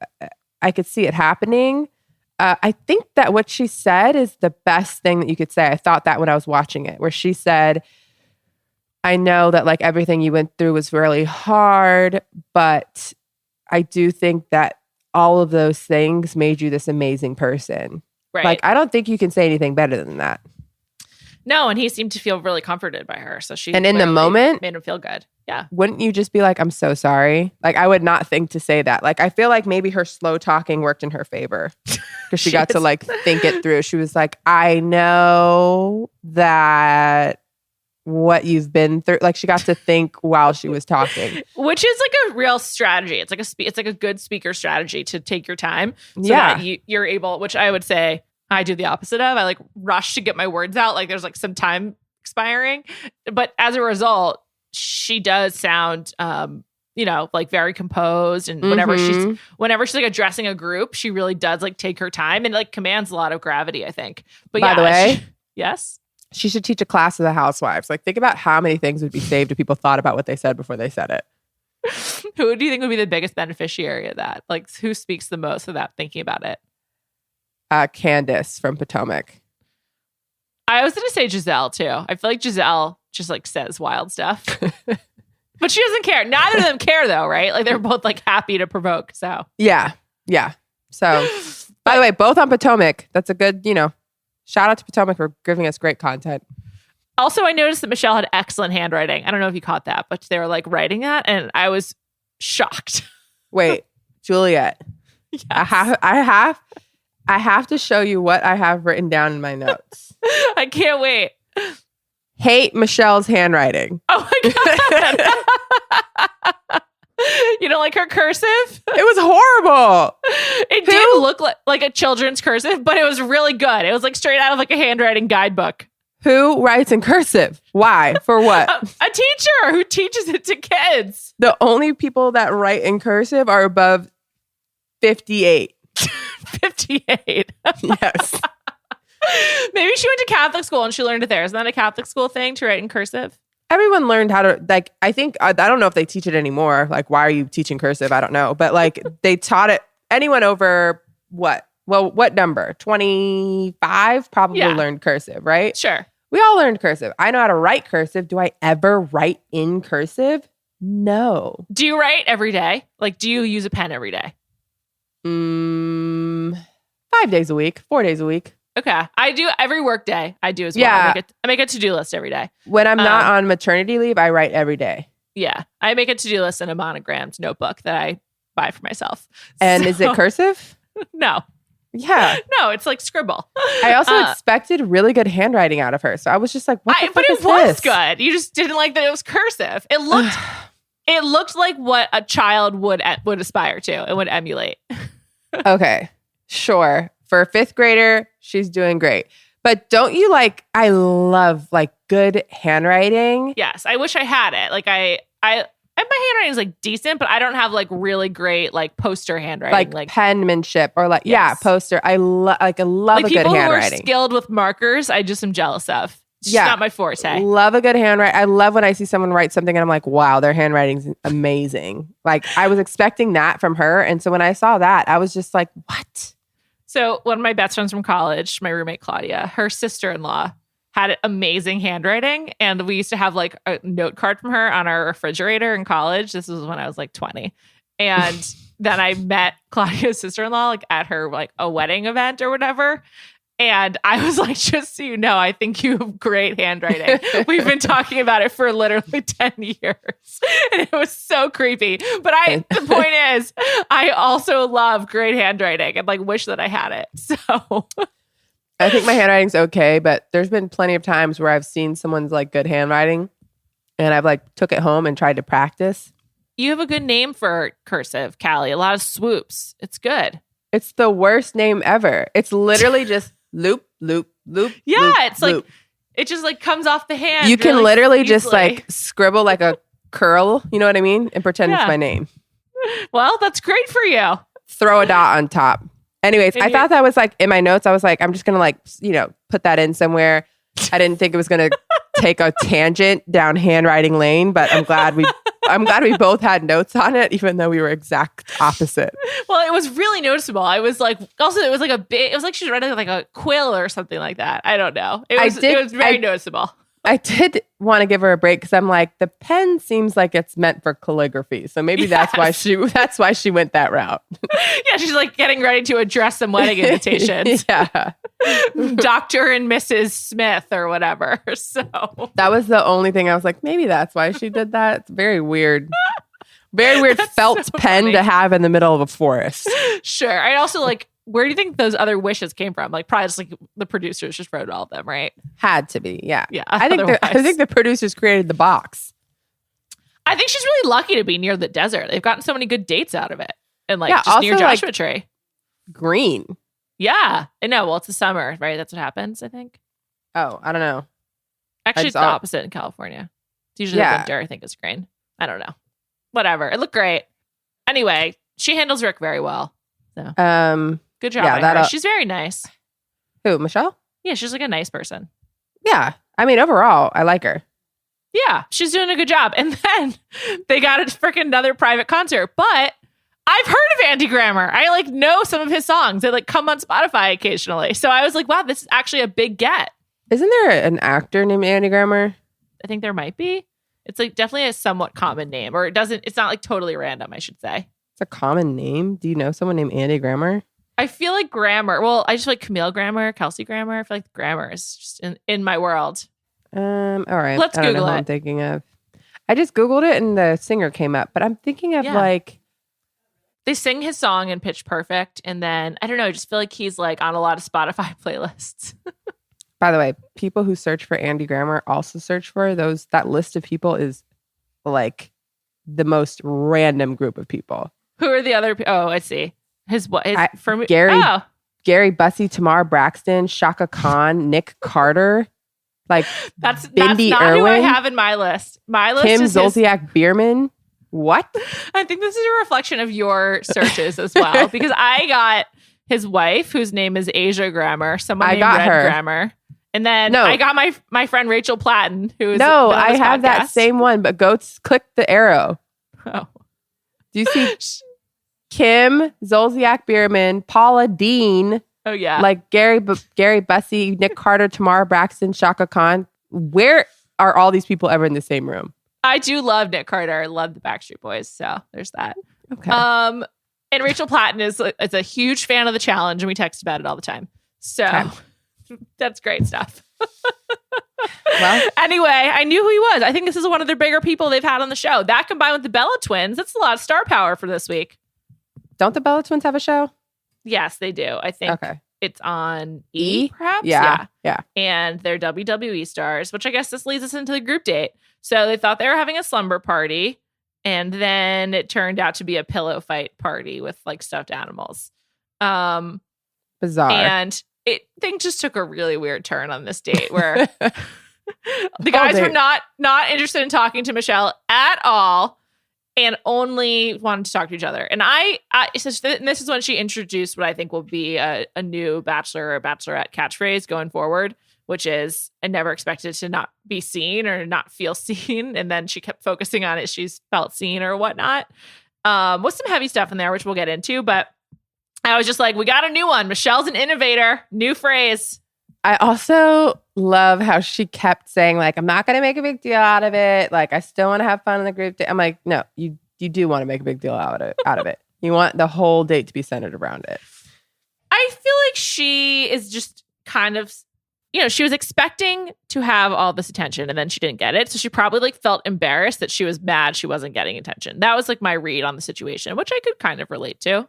could see it happening. I think that what she said is the best thing that you could say. I thought that when I was watching it, where she said, I know that like everything you went through was really hard, but I do think that all of those things made you this amazing person. Right. Like, I don't think you can say anything better than that. No, and he seemed to feel really comforted by her. So she and in the moment made him feel good. Yeah. Wouldn't you just be like, I'm so sorry? Like, I would not think to say that. Like, I feel like maybe her slow talking worked in her favor because she got to like think it through. She was like, I know that what you've been through. Like, she got to think while she was talking, which is like a real strategy. It's like a good speaker strategy to take your time. So that you're able, which I would say I do the opposite of. I like rush to get my words out. Like there's like some time expiring, but as a result, she does sound, like very composed, and whenever she's like addressing a group, she really does like take her time and like commands a lot of gravity, I think. But By the way, yes, she should teach a class of the housewives. Like, think about how many things would be saved if people thought about what they said before they said it. Who do you think would be the biggest beneficiary of that? Like, who speaks the most without thinking about it? Candace from Potomac. I was going to say Giselle too. I feel like Giselle just like says wild stuff, but she doesn't care. Neither of them care though, right? Like they're both like happy to provoke. So Yeah. So, by the way, both on Potomac. That's a good, shout out to Potomac for giving us great content. also, I noticed that Michelle had excellent handwriting. I don't know if you caught that, but they were like writing that, and I was shocked. Wait, Juliet. Yes. I have to show you what I have written down in my notes. I can't wait. Hate Michelle's handwriting. Oh my God. You don't like her cursive? It was horrible. It did look like a children's cursive, but it was really good. It was like straight out of like a handwriting guidebook. Who writes in cursive? Why? For what? A teacher who teaches it to kids. The only people that write in cursive are above 58. 58. Yes. Maybe she went to Catholic school and she learned it there. Isn't that a Catholic school thing to write in cursive? Everyone learned how to, like, I think, I don't know if they teach it anymore. Like, why are you teaching cursive? I don't know. But like, they taught it, anyone over what? Well, what number? 25 probably learned cursive, right? Sure. We all learned cursive. I know how to write cursive. Do I ever write in cursive? No. Do you write every day? Like, do you use a pen every day? 5 days a week, 4 days a week. Okay. I do every work day. I do as well. Yeah. I make a to-do list every day. When I'm not on maternity leave, I write every day. Yeah. I make a to-do list in a monogrammed notebook that I buy for myself. And is it cursive? No. Yeah. No, it's like scribble. I also expected really good handwriting out of her. So I was just like, what the fuck but is it was this? good. You just didn't like that it was cursive. It looked like what a child would aspire to and would emulate. Okay. Sure. For a fifth grader, she's doing great. But don't you I love good handwriting. Yes. I wish I had it. Like my handwriting is decent, but I don't have really great poster handwriting. Like penmanship or poster. I love a good people handwriting. Who are skilled with markers, I just am jealous of. It's just not my forte. Love a good handwriting. I love when I see someone write something and I'm like, wow, their handwriting's amazing. I was expecting that from her. And so when I saw that, I was just like, what? So one of my best friends from college, my roommate Claudia, her sister-in-law had amazing handwriting. And we used to have a note card from her on our refrigerator in college. This was when I was 20. And then I met Claudia's sister-in-law at her a wedding event or whatever. And I was like, just so you know, I think you have great handwriting. We've been talking about it for literally 10 years. And it was so creepy. But the point is, I also love great handwriting and wish that I had it. So I think my handwriting's okay, but there's been plenty of times where I've seen someone's good handwriting and I've took it home and tried to practice. You have a good name for cursive, Callie. A lot of swoops. It's good. It's the worst name ever. It's literally just loop, loop, loop. Yeah, loop, it's loop. It just just off the hand. You can literally easily. just scribble a curl, you know what I mean? And pretend it's my name. Well, that's great for you. Throw a dot on top. Anyways, I thought that was in my notes. I was I'm just going to put that in somewhere. I didn't think it was going to take a tangent down handwriting lane, but I'm glad we both had notes on it, even though we were exact opposite. Well, it was really noticeable. I was also it was it was she was writing a quill or something like that. I don't know. It was very noticeable. I did want to give her a break because I'm the pen seems like it's meant for calligraphy. So maybe that's why she went that route. Yeah, she's getting ready to address some wedding invitations. Yeah. Dr. and Mrs. Smith or whatever. So that was the only thing I was maybe that's why she did that. It's very weird. Very weird felt pen to have in the middle of a forest. Sure. I also where do you think those other wishes came from? Probably just the producers just wrote all of them, right? Had to be, yeah. Yeah. I think the producers created the box. I think she's really lucky to be near the desert. They've gotten so many good dates out of it. And just also, near Joshua Tree. Green. Yeah. I know. Well, it's the summer, right? That's what happens, I think. Oh, I don't know. Actually, it's the opposite in California. It's usually winter, I think it's green. I don't know. Whatever. It looked great. Anyway, she handles Rick very well. So good job by her. She's very nice. Who, Michelle? Yeah, she's like a nice person. Yeah. I mean, overall, I like her. Yeah, she's doing a good job. And then they got a freaking another private concert. But I've heard of Andy Grammer. I like know some of his songs. They like come on Spotify occasionally. So I was like, wow, this is actually a big get. Isn't there an actor named Andy Grammer? I think there might be. It's like definitely a somewhat common name, or it's not like totally random, I should say. It's a common name. Do you know someone named Andy Grammer? I feel like Grammer. Well, I just feel like Camille Grammer, Kelsey Grammer. I feel like Grammer is just in my world. All right. Let's Google know it. Who I'm thinking of. I just Googled it and the singer came up, but I'm thinking of like. They sing his song in Pitch Perfect, and then I don't know. I just feel like he's like on a lot of Spotify playlists. By the way, people who search for Andy Grammer also search for those. That list of people is like the most random group of people. Who are the other? Oh, I see. For me, Gary Bussey, Tamar Braxton, Shaka Khan, Nick Carter. Like that's Bindi not Irwin, who I have in my list. My list Kim is Zolciak Bierman. What? I think this is a reflection of your searches as well, because I got his wife, whose name is Asia Grammer. Someone named Red Grammer. And then I got my friend Rachel Platten, who is I have that same one, but go click the arrow. Oh, do you see Kim Zolciak Bierman, Paula Dean? Oh yeah, like Gary Bussey, Nick Carter, Tamara Braxton, Shaka Khan. Where are all these people ever in the same room? I do love Nick Carter. I love the Backstreet Boys, so there's that. Okay. And Rachel Platten is a huge fan of the challenge, and we text about it all the time. So that's great stuff. Well, anyway, I knew who he was. I think this is one of their bigger people they've had on the show. That combined with the Bella Twins, that's a lot of star power for this week. Don't the Bella Twins have a show? Yes, they do. I think it's on E, perhaps. Yeah. And they're WWE stars, which I guess this leads us into the group date. So they thought they were having a slumber party, and then it turned out to be a pillow fight party with like stuffed animals. Bizarre. And things just took a really weird turn on this date where the guys were not interested in talking to Michelle at all, and only wanted to talk to each other. And this is when she introduced what I think will be a new Bachelor or Bachelorette catchphrase going forward, which is, I never expected to not be seen or not feel seen. And then she kept focusing on it. She's felt seen or whatnot. With some heavy stuff in there, which we'll get into. But I was just like, we got a new one. Michelle's an innovator. New phrase. I also love how she kept saying, like, I'm not going to make a big deal out of it. Like, I still want to have fun in the group date. I'm like, no, you do want to make a big deal out of it. You want the whole date to be centered around it. I feel like she is just kind of, she was expecting to have all this attention, and then she didn't get it. So she probably like felt embarrassed that she was mad she wasn't getting attention. That was like my read on the situation, which I could kind of relate to.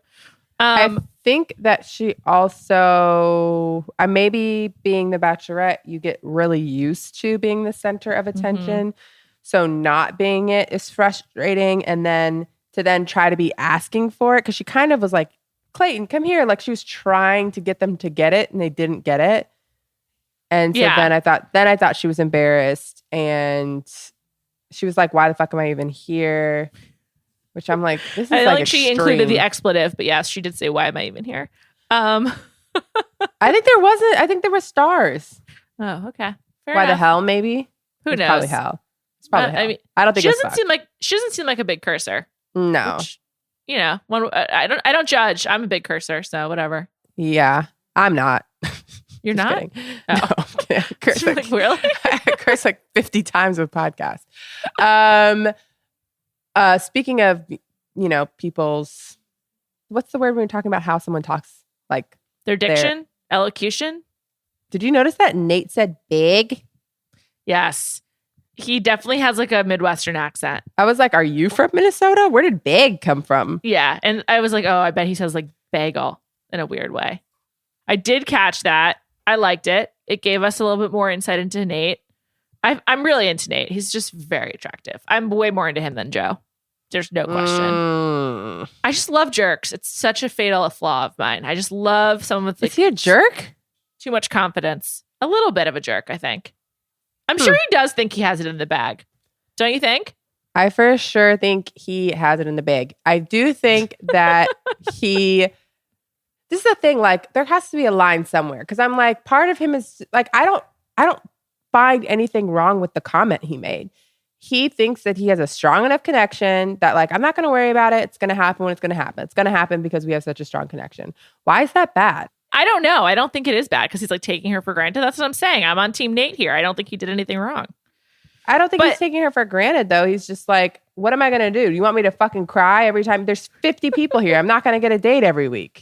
I think that she also, maybe being the Bachelorette, you get really used to being the center of attention. Mm-hmm. So not being it is frustrating. And then to try to be asking for it, because she kind of was like, Clayton, come here. Like she was trying to get them to get it, and they didn't get it. And so then I thought she was embarrassed, and she was like, why the fuck am I even here? Which I'm like, this is I like think she included the expletive, but yes, she did say, why am I even here? I think there were stars. Oh, okay. Why the hell, maybe? Who knows? Probably hell. It's probably hell. I mean, I don't think she doesn't seem like a big cursor. No. Which, I don't judge. I'm a big cursor, so whatever. Yeah. I'm not. You're not? Kidding. No, I'm kidding. I curse like, really? I curse like 50 times with podcasts. Speaking of, people's, what's the word when we're talking about how someone talks, like their diction, elocution? Did you notice that Nayte said big? Yes. He definitely has like a Midwestern accent. I was like, are you from Minnesota? Where did big come from? Yeah. And I was like, oh, I bet he says like bagel in a weird way. I did catch that. I liked it. It gave us a little bit more insight into Nayte. I'm really into Nayte. He's just very attractive. I'm way more into him than Joe. There's no question. I just love jerks. It's such a fatal flaw of mine. I just love someone with... Is he a jerk? Too much confidence. A little bit of a jerk, I think. I'm sure he does think he has it in the bag. Don't you think? I for sure think he has it in the bag. I do think that this is the thing, like there has to be a line somewhere. Cause I'm like, part of him is like, I don't find anything wrong with the comment he made. He thinks that he has a strong enough connection that like, I'm not going to worry about it. It's going to happen when it's going to happen. It's going to happen because we have such a strong connection. Why is that bad? I don't know. I don't think it is bad because he's like taking her for granted. That's what I'm saying. I'm on Team Nayte here. I don't think he did anything wrong. I don't think he's taking her for granted, though. He's just like, what am I going to do? You want me to fucking cry every time? There's 50 people here. I'm not going to get a date every week.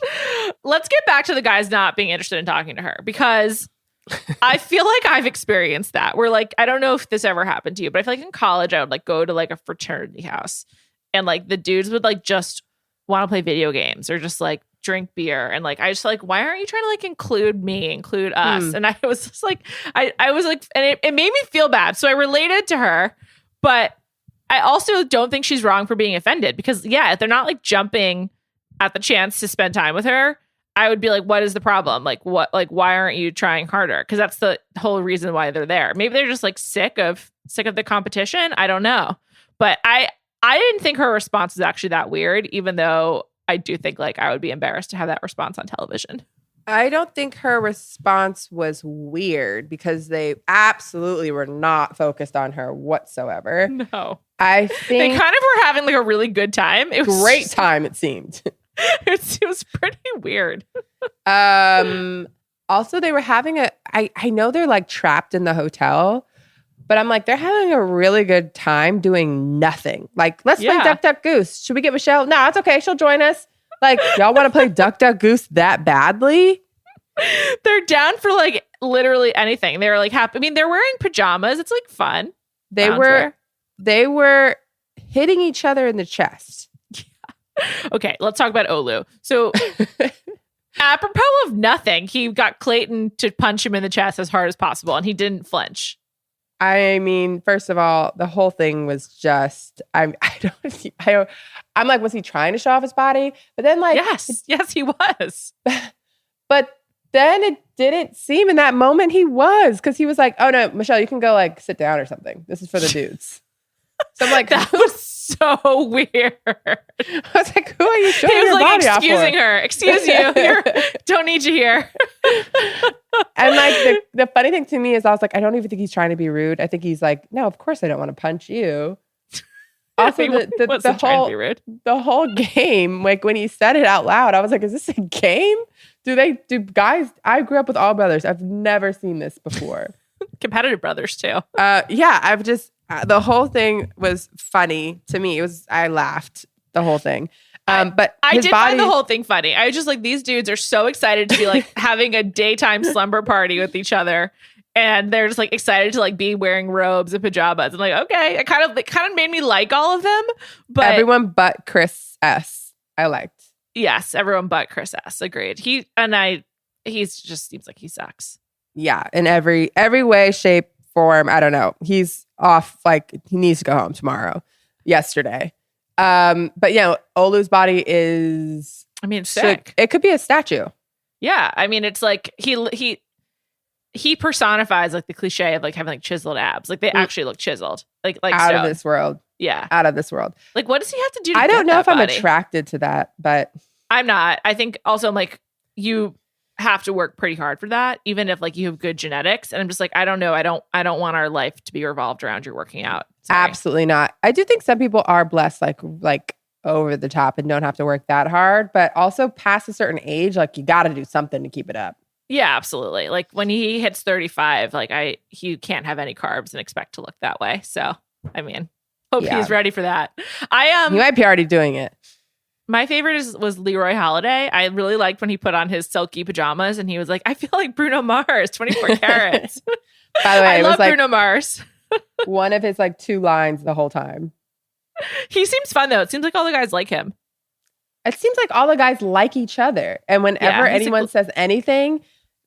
Let's get back to the guys not being interested in talking to her because I feel like I've experienced that. Where like, I don't know if this ever happened to you, but I feel like in college, I would like go to like a fraternity house and like the dudes would like just want to play video games or just like drink beer. And like, I just like, why aren't you trying to like include us? And I was just like, I was like, and it made me feel bad. So I related to her, but I also don't think she's wrong for being offended because if they're not like jumping at the chance to spend time with her, I would be like, what is the problem? Like why aren't you trying harder? Cause that's the whole reason why they're there. Maybe they're just like sick of the competition. I don't know. But I didn't think her response was actually that weird, even though I do think like I would be embarrassed to have that response on television. I don't think her response was weird because they absolutely were not focused on her whatsoever. No. I think they kind of were having like a really good time. It was great time, it seemed. It was pretty weird. Also, they were having I know they're like trapped in the hotel, but I'm like, they're having a really good time doing nothing. Like, let's play Duck, Duck, Goose. Should we get Michelle? No, it's okay. She'll join us. Like, y'all want to play Duck, Duck, Goose that badly? They're down for like literally anything. They're like happy. I mean, they're wearing pajamas. It's like fun. They were hitting each other in the chest. Okay, let's talk about Olu. So, apropos of nothing, he got Clayton to punch him in the chest as hard as possible, and he didn't flinch. I mean, first of all, the whole thing was just, I'm like, was he trying to show off his body? But then like, yes, he was. But then it didn't seem in that moment he was, because he was like, oh no, Michelle, you can go like sit down or something. This is for the dudes. So I'm like, that was so weird. I was like, who are you showing your like body off for? excusing her. Excuse you. Don't need you here. And like the funny thing to me is I was like, I don't even think he's trying to be rude. I think he's like, no, of course I don't want to punch you. Also, the whole game, like when he said it out loud, I was like, is this a game? Do guys, I grew up with all brothers. I've never seen this before. Competitive brothers too. I've just, the whole thing was funny to me. I laughed the whole thing. But I did find the whole thing funny. I was just like, these dudes are so excited to be like having a daytime slumber party with each other. And they're just like excited to like be wearing robes and pajamas. And like, okay, it kind of made me like all of them. But everyone but Chris S, I liked. Yes, everyone but Chris S. Agreed. He just seems like he sucks. Yeah, in every way, shape, form. I don't know. He's off. Like he needs to go home tomorrow. Yesterday. But yeah, Olu's body is. I mean, it's sick. It could be a statue. Yeah, I mean, it's like he personifies like the cliche of like having like chiseled abs. Like they actually look chiseled. Like out of this world. Yeah, out of this world. Like, what does he have to do? I don't know if I'm body? attracted to that, but I'm not. I think also like you have to work pretty hard for that, even if like you have good genetics. And I'm just like, I don't know. I don't want our life to be revolved around your working out. Sorry. Absolutely not. I do think some people are blessed, like over the top and don't have to work that hard, but also past a certain age, like you got to do something to keep it up. Yeah, absolutely. Like when he hits 35, like he can't have any carbs and expect to look that way. So, I mean, hope he's ready for that. He might be already doing it. My favorite was Leroy Holiday. I really liked when he put on his silky pajamas and he was like, I feel like Bruno Mars, 24 carats. By the way, I love like Bruno Mars. one of his like 2 lines the whole time. He seems fun though. It seems like all the guys like him. It seems like all the guys like each other. And whenever anyone says anything,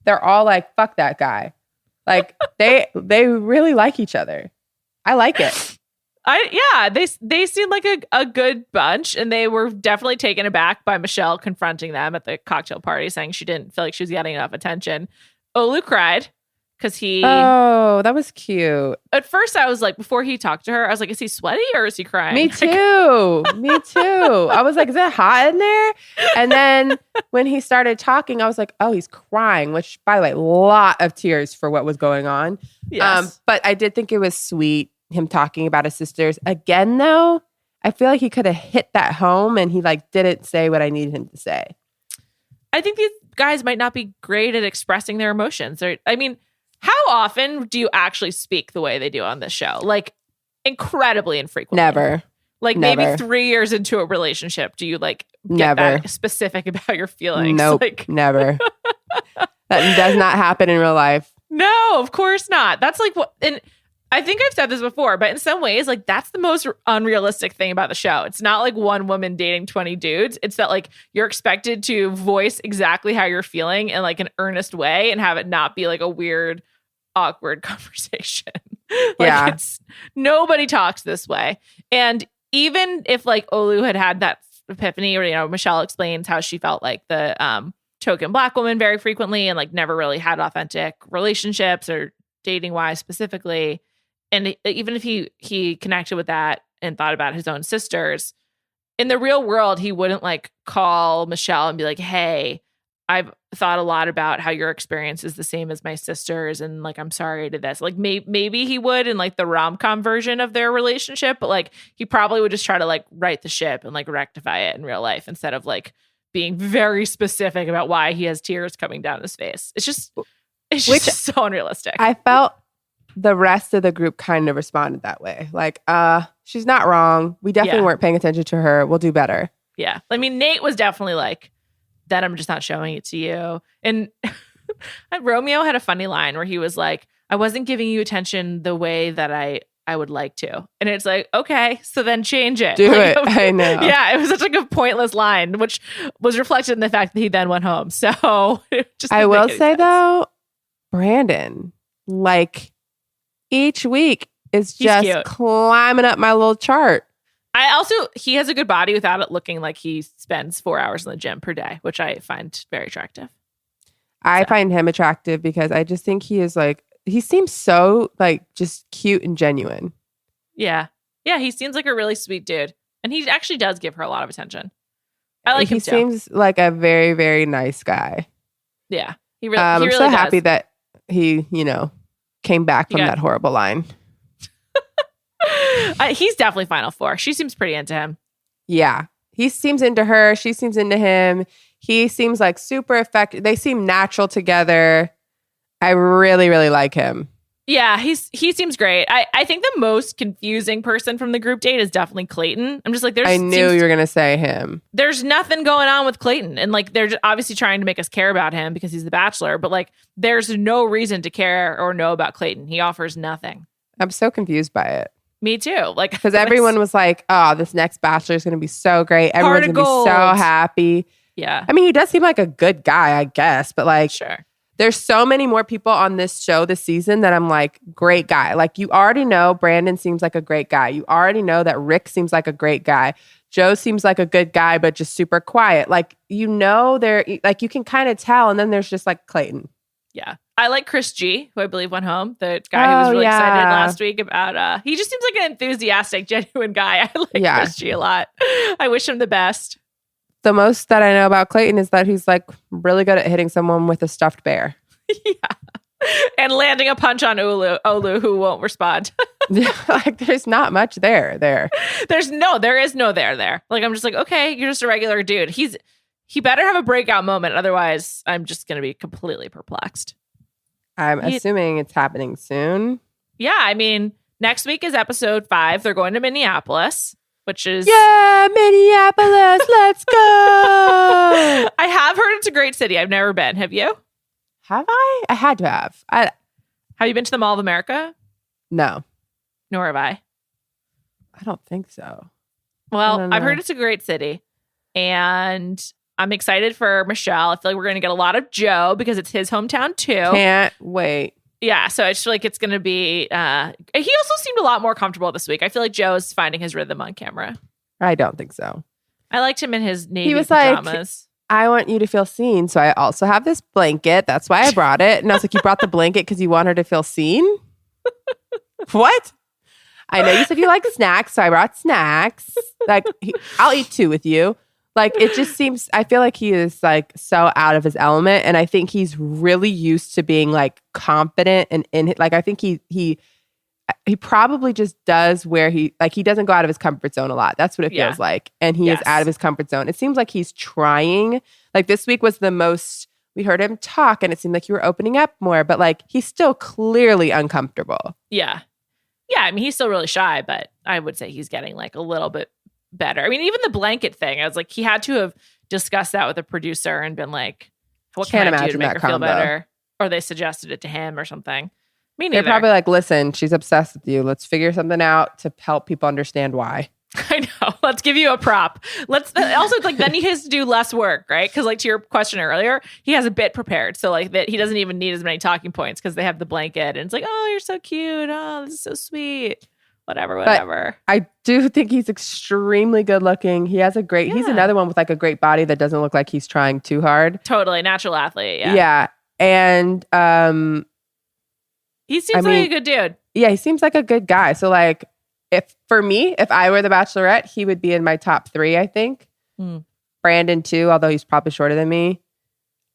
they're all like, fuck that guy. Like they really like each other. I like it. They seem like a good bunch, and they were definitely taken aback by Michelle confronting them at the cocktail party, saying she didn't feel like she was getting enough attention. Olu cried, because he. Oh, that was cute. At first, I was like, before he talked to her, I was like, is he sweaty or is he crying? Me too. Me too. I was like, is it hot in there? And then when he started talking, I was like, oh, he's crying, which, by the way, a lot of tears for what was going on. Yes. But I did think it was sweet, him talking about his sisters. Again, though, I feel like he could have hit that home and he like didn't say what I needed him to say. I think these guys might not be great at expressing their emotions. I mean, how often do you actually speak the way they do on this show? Like, incredibly infrequently. Never. Like, Never. maybe 3 years into a relationship, do you like get Never. that specific about your feelings? Nope. Like, Never. That does not happen in real life. no, of course not. That's like what, and I think I've said this before, but in some ways, like, that's the most unrealistic thing about the show. It's not like one woman dating 20 dudes. It's that like you're expected to voice exactly how you're feeling in like an earnest way and have it not be like a weird, awkward conversation. Yeah. It's nobody talks this way. And even if like Olu had that epiphany, or, you know, Michelle explains how she felt like the token Black woman very frequently and like never really had authentic relationships or dating wise specifically. And even if he connected with that and thought about his own sisters, in the real world, he wouldn't like call Michelle and be like, hey, I've thought a lot about how your experience is the same as my sister's. And like, I'm sorry to this. Like maybe he would in like the rom-com version of their relationship, but like he probably would just try to like right the ship and like rectify it in real life instead of like being very specific about why he has tears coming down his face. It's just so unrealistic. I felt the rest of the group kind of responded that way. Like, she's not wrong. We definitely weren't paying attention to her. We'll do better. Yeah. I mean, Nayte was definitely like, that I'm just not showing it to you. And Romeo had a funny line where he was like, I wasn't giving you attention the way that I would like to. And it's like, okay, so then change it. Do like, it. I know. Yeah, it was such like a pointless line, which was reflected in the fact that he then went home. So just I will say sense. though, Brandon, like each week is He's just cute. climbing up my little chart. He has a good body without it looking like he spends 4 hours in the gym per day, which I find very attractive. I find him attractive because I just think he is like, he seems so like just cute and genuine. Yeah. Yeah, he seems like a really sweet dude. And he actually does give her a lot of attention. I like him He too. seems like a very, very nice guy. Yeah. He really I'm so does. happy that he, came back from that horrible line. He's definitely Final Four. She seems pretty into him. Yeah. He seems into her. She seems into him. He seems like super effective. They seem natural together. I really, really like him. Yeah, he seems great. I think the most confusing person from the group date is definitely Clayton. I'm just like, I knew you were going to say him. There's nothing going on with Clayton. And like, they're just obviously trying to make us care about him because he's the Bachelor. But like, there's no reason to care or know about Clayton. He offers nothing. I'm so confused by it. Me too. Like, because everyone was like, oh, this next Bachelor is going to be so great. Everyone's going to be so happy. Yeah. I mean, he does seem like a good guy, I guess. But like, sure. There's so many more people on this show this season that I'm like, great guy. Like, you already know Brandon seems like a great guy. You already know that Rick seems like a great guy. Joe seems like a good guy, but just super quiet. Like, they're like, you can kind of tell. And then there's just like Clayton. Yeah. I like Chris G, who I believe went home. The guy who was really excited last week about, he just seems like an enthusiastic, genuine guy. I like Chris G a lot. I wish him the best. The most that I know about Clayton is that he's like really good at hitting someone with a stuffed bear. Yeah. And landing a punch on Olu who won't respond. Like, there's not much there. There is no there. Like, I'm just like, okay, you're just a regular dude. He better have a breakout moment. Otherwise, I'm just going to be completely perplexed. I'm assuming it's happening soon. Yeah. I mean, next week is episode 5. They're going to Minneapolis. Which is... Yeah, Minneapolis, let's go! I have heard it's a great city. I've never been. Have you? Have I? I had to have. Have you been to the Mall of America? No. Nor have I. I don't think so. Well, I've heard it's a great city. And I'm excited for Michelle. I feel like we're going to get a lot of Joe because it's his hometown too. Can't wait. Yeah, so I just feel like it's going to be... he also seemed a lot more comfortable this week. I feel like Joe's finding his rhythm on camera. I don't think so. I liked him in his Navy pajamas. I want you to feel seen. So I also have this blanket. That's why I brought it. And I was like, you brought the blanket because you want her to feel seen? What? I know you said you like snacks, so I brought snacks. Like, I'll eat 2 with you. Like, it just seems, I feel like he is like so out of his element. And I think he's really used to being like confident and in like, I think he probably just does where he doesn't go out of his comfort zone a lot. That's what it feels like. And he is out of his comfort zone. It seems like he's trying. Like this week was the most, we heard him talk and it seemed like you were opening up more, but like he's still clearly uncomfortable. Yeah. Yeah. I mean, he's still really shy, but I would say he's getting like a little bit better. I mean, even the blanket thing, I was like, he had to have discussed that with a producer and been like, what can I do to make her feel better? Or they suggested it to him or something. Me neither. They're probably like, listen, she's obsessed with you. Let's figure something out to help people understand why. I know. Let's give you a prop. Let's also, it's like, then he has to do less work, right? Because like to your question earlier, he has a bit prepared. So like that he doesn't even need as many talking points because they have the blanket and it's like, oh, you're so cute. Oh, this is so sweet. Whatever. But I do think he's extremely good looking. He has a great, he's another one with like a great body that doesn't look like he's trying too hard. Totally. Natural athlete. Yeah. Yeah. And he seems like a good dude. Yeah, he seems like a good guy. So like if I were the Bachelorette, he would be in my top 3, I think. Brandon too, although he's probably shorter than me.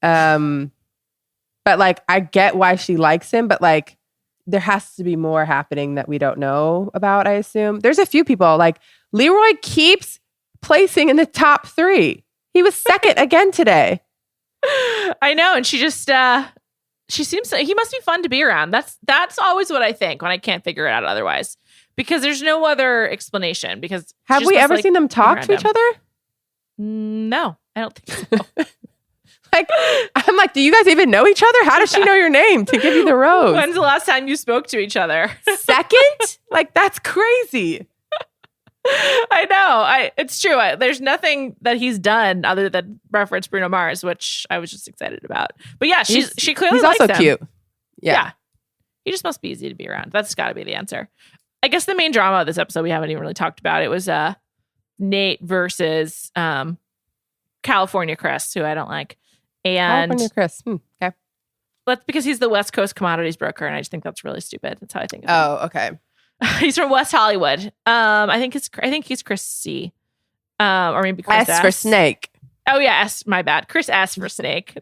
But like I get why she likes him, but like there has to be more happening that we don't know about, I assume. There's a few people like Leroy keeps placing in the top 3. He was second again today. I know. And she just, he must be fun to be around. That's always what I think when I can't figure it out otherwise, because there's no other explanation. Because have we ever seen them talk to each other? No, I don't think so. Like, I'm like, do you guys even know each other? How does she know your name to give you the rose? When's the last time you spoke to each other? Second? Like, that's crazy. I know. It's true. There's nothing that he's done other than reference Bruno Mars, which I was just excited about. But yeah, she clearly likes him. He's also cute. Yeah. He just must be easy to be around. That's got to be the answer. I guess the main drama of this episode we haven't even really talked about. It was Nayte versus California Chris, who I don't like. And California Chris. Okay. That's because he's the West Coast commodities broker, and I just think that's really stupid. That's how I think of him. Oh, okay. He's from West Hollywood. I think he's Chris C. Or maybe Chris S. for Snake. Oh yeah, S. My bad. Chris S. for Snake.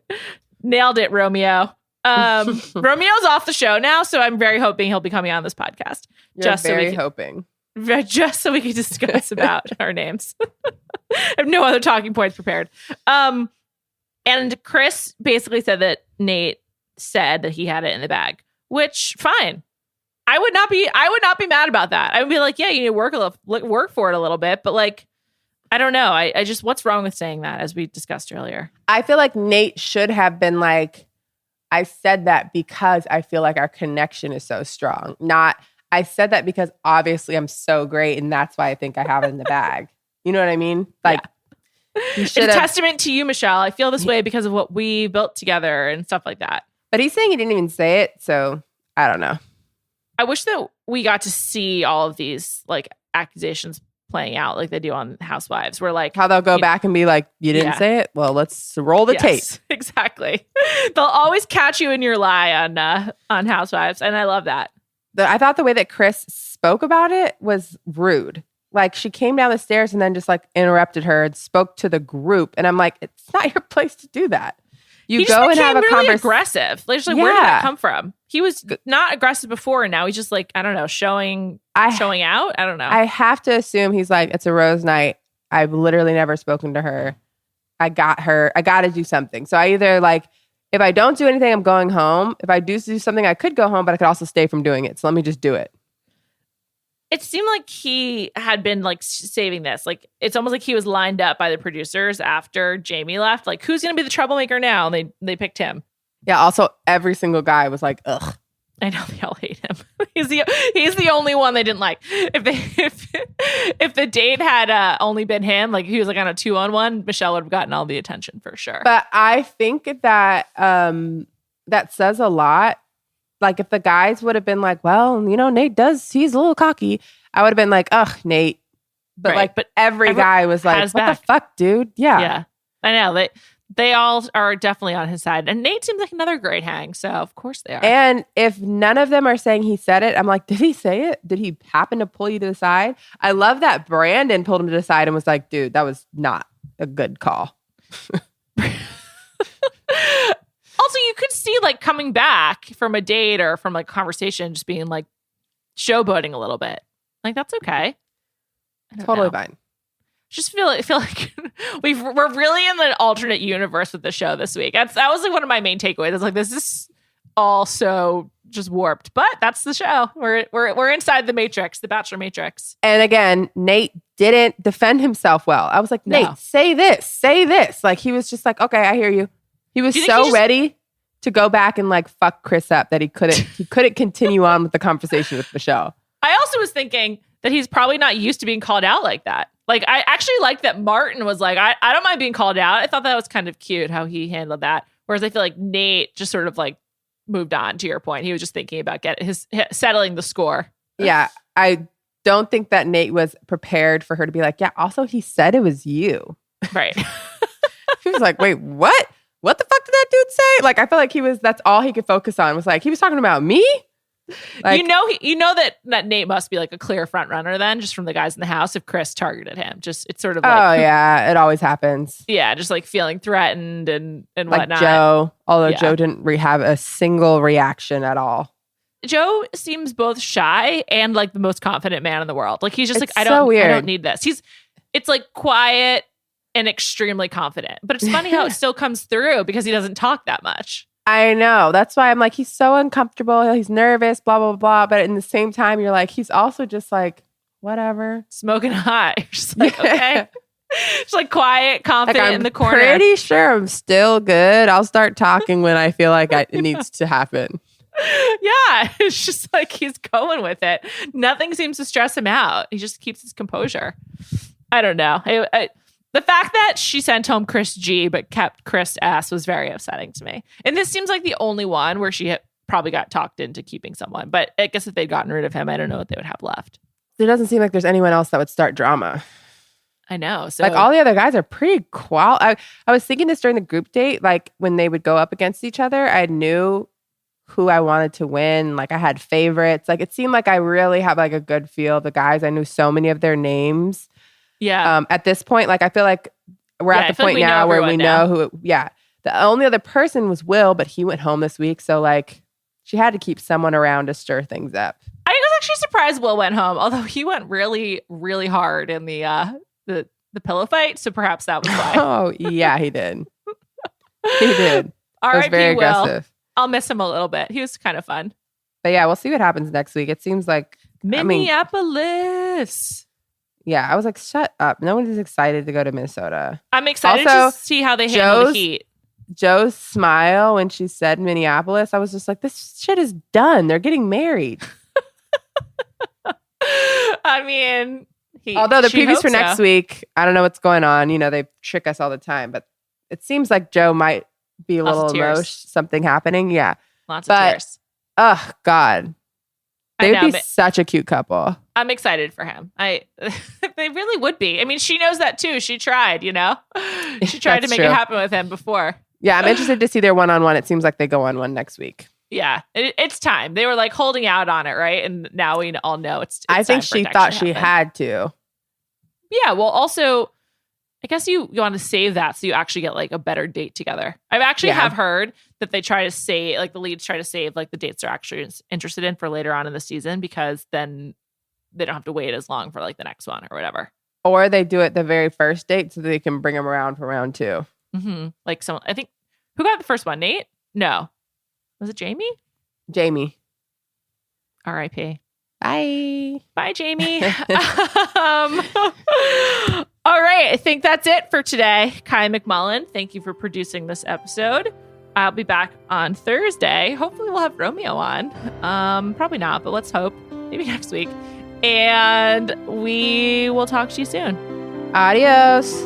Nailed it, Romeo. Romeo's off the show now, so I'm very hoping he'll be coming on this podcast. Hoping. Just so we can discuss about our names. I have no other talking points prepared. And Chris basically said that Nayte said that he had it in the bag, which fine. I would not be mad about that. I would be like, yeah, you need to work for it a little bit, but like, I don't know. I just, what's wrong with saying that, as we discussed earlier? I feel like Nayte should have been like, I said that because I feel like our connection is so strong. Not, I said that because obviously I'm so great and that's why I think I have it in the bag. You know what I mean? Like, it's a testament to you, Michelle. I feel this way because of what we built together and stuff like that. But he's saying he didn't even say it, so I don't know. I wish that we got to see all of these like accusations playing out like they do on Housewives, where like how they'll go back and be like, you didn't say it? Well, let's roll the tape. Exactly. They'll always catch you in your lie on Housewives, and I love that. I thought the way that Chris spoke about it was rude. Like she came down the stairs and then just like interrupted her and spoke to the group, and I'm like, it's not your place to do go and have a really aggressive. Like, where did that come from? He was not aggressive before, and now he's just like, I don't know, showing out. I don't know. I have to assume he's like, it's a rose night. I've literally never spoken to her. I got to do something. So I either like, if I don't do anything, I'm going home. If I do something, I could go home, but I could also stay from doing it. So let me just do it. It seemed like he had been like saving this. Like, it's almost like he was lined up by the producers after Jamie left. Like, who's going to be the troublemaker now? And they picked him. Yeah. Also, every single guy was like, ugh. I know they all hate him. He's the only one they didn't like. If the date had only been him, like he was like on a 2-on-1, Michelle would have gotten all the attention for sure. But I think that that says a lot. Like if the guys would have been like, well, you know, he's a little cocky. I would have been like, ugh, Nayte. But every guy was like, what the fuck, dude? Yeah. Yeah. I know. They all are definitely on his side. And Nayte seems like another great hang. So, of course they are. And if none of them are saying he said it, I'm like, did he say it? Did he happen to pull you to the side? I love that Brandon pulled him to the side and was like, dude, that was not a good call. Also, you could see like coming back from a date or from like conversation, just being like showboating a little bit. Like, that's okay. Totally fine. Just feel like we're really in the alternate universe with the show this week. That was like one of my main takeaways. It's like, this is all so just warped, but that's the show. We're inside the Matrix, the Bachelor Matrix. And again, Nayte didn't defend himself well. I was like, Nayte, say this. Like, he was just like, okay, I hear you. He was so ready to go back and like fuck Chris up that he couldn't continue on with the conversation with Michelle. I also was thinking that he's probably not used to being called out like that. Like, I actually liked that Martin was like, I don't mind being called out. I thought that was kind of cute how he handled that. Whereas I feel like Nayte just sort of like moved on, to your point. He was just thinking about settling the score. Yeah. I don't think that Nayte was prepared for her to be like, yeah, also he said it was you. Right. He was like, wait, what? What the fuck did that dude say? Like, I feel like that's all he could focus on was like, he was talking about me? Like, you know that Nayte must be like a clear front runner then, just from the guys in the house, if Chris targeted him. Just, it's sort of like, oh yeah, it always happens. Yeah, just like feeling threatened and like whatnot. Joe, although Joe didn't have a single reaction at all. Joe seems both shy and like the most confident man in the world. Like, he's just it's like, I don't need this. It's like quiet and extremely confident. But it's funny how it still comes through because he doesn't talk that much. I know. That's why I'm like, he's so uncomfortable. He's nervous, blah, blah, blah. But in the same time, you're like, he's also just like, whatever. Smoking hot. You're just like, okay. Just like quiet, confident like, in the corner. I'm pretty sure I'm still good. I'll start talking when I feel like it needs to happen. Yeah. It's just like he's going with it. Nothing seems to stress him out. He just keeps his composure. I don't know. The fact that she sent home Chris G but kept Chris S was very upsetting to me. And this seems like the only one where she probably got talked into keeping someone. But I guess if they'd gotten rid of him, I don't know what they would have left. There doesn't seem like there's anyone else that would start drama. I know. So like all the other guys are pretty I was thinking this during the group date, like when they would go up against each other, I knew who I wanted to win. Like I had favorites. Like it seemed like I really have like a good feel of the guys. I knew so many of their names. Yeah. At this point, like I feel like we're at the point now where we know who. The only other person was Will, but he went home this week. So like she had to keep someone around to stir things up. I was actually surprised Will went home, although he went really, really hard in the pillow fight. So perhaps that was why. Oh yeah, he did. He did. R.I.P. It was very aggressive. I'll miss him a little bit. He was kind of fun. But yeah, we'll see what happens next week. It seems like Minneapolis. Yeah, I was like, shut up. No one is excited to go to Minnesota. I'm excited to see how they handle the heat. Joe's smile when she said Minneapolis, I was just like, this shit is done. They're getting married. I mean, although the previews for next week, I don't know what's going on. You know, they trick us all the time, but it seems like Joe might be a little emotional, something happening. Yeah. Lots of tears. Oh, God. They would be such a cute couple. I'm excited for him. They really would be. I mean, she knows that too. She tried, you know? She tried to make it happen with him before. Yeah, I'm interested to see their one-on-one. It seems like they go on one next week. Yeah, it's time. They were like holding out on it, right? And now we all know it's I think she thought she had to. Yeah, well, also, I guess you want to save that so you actually get like a better date together. I've actually have heard that they try to say, like the leads try to save like the dates they're actually interested in for later on in the season because then they don't have to wait as long for like the next one or whatever. Or they do it the very first date so they can bring them around for round two. Mm-hmm. Like someone, I think, who got the first one? Nayte? No. Was it Jamie? Jamie. R.I.P. Bye. Bye, Jamie. All right. I think that's it for today. Kai McMullen, thank you for producing this episode. I'll be back on Thursday. Hopefully we'll have Romeo on. Probably not, but let's hope. Maybe next week. And we will talk to you soon. Adios.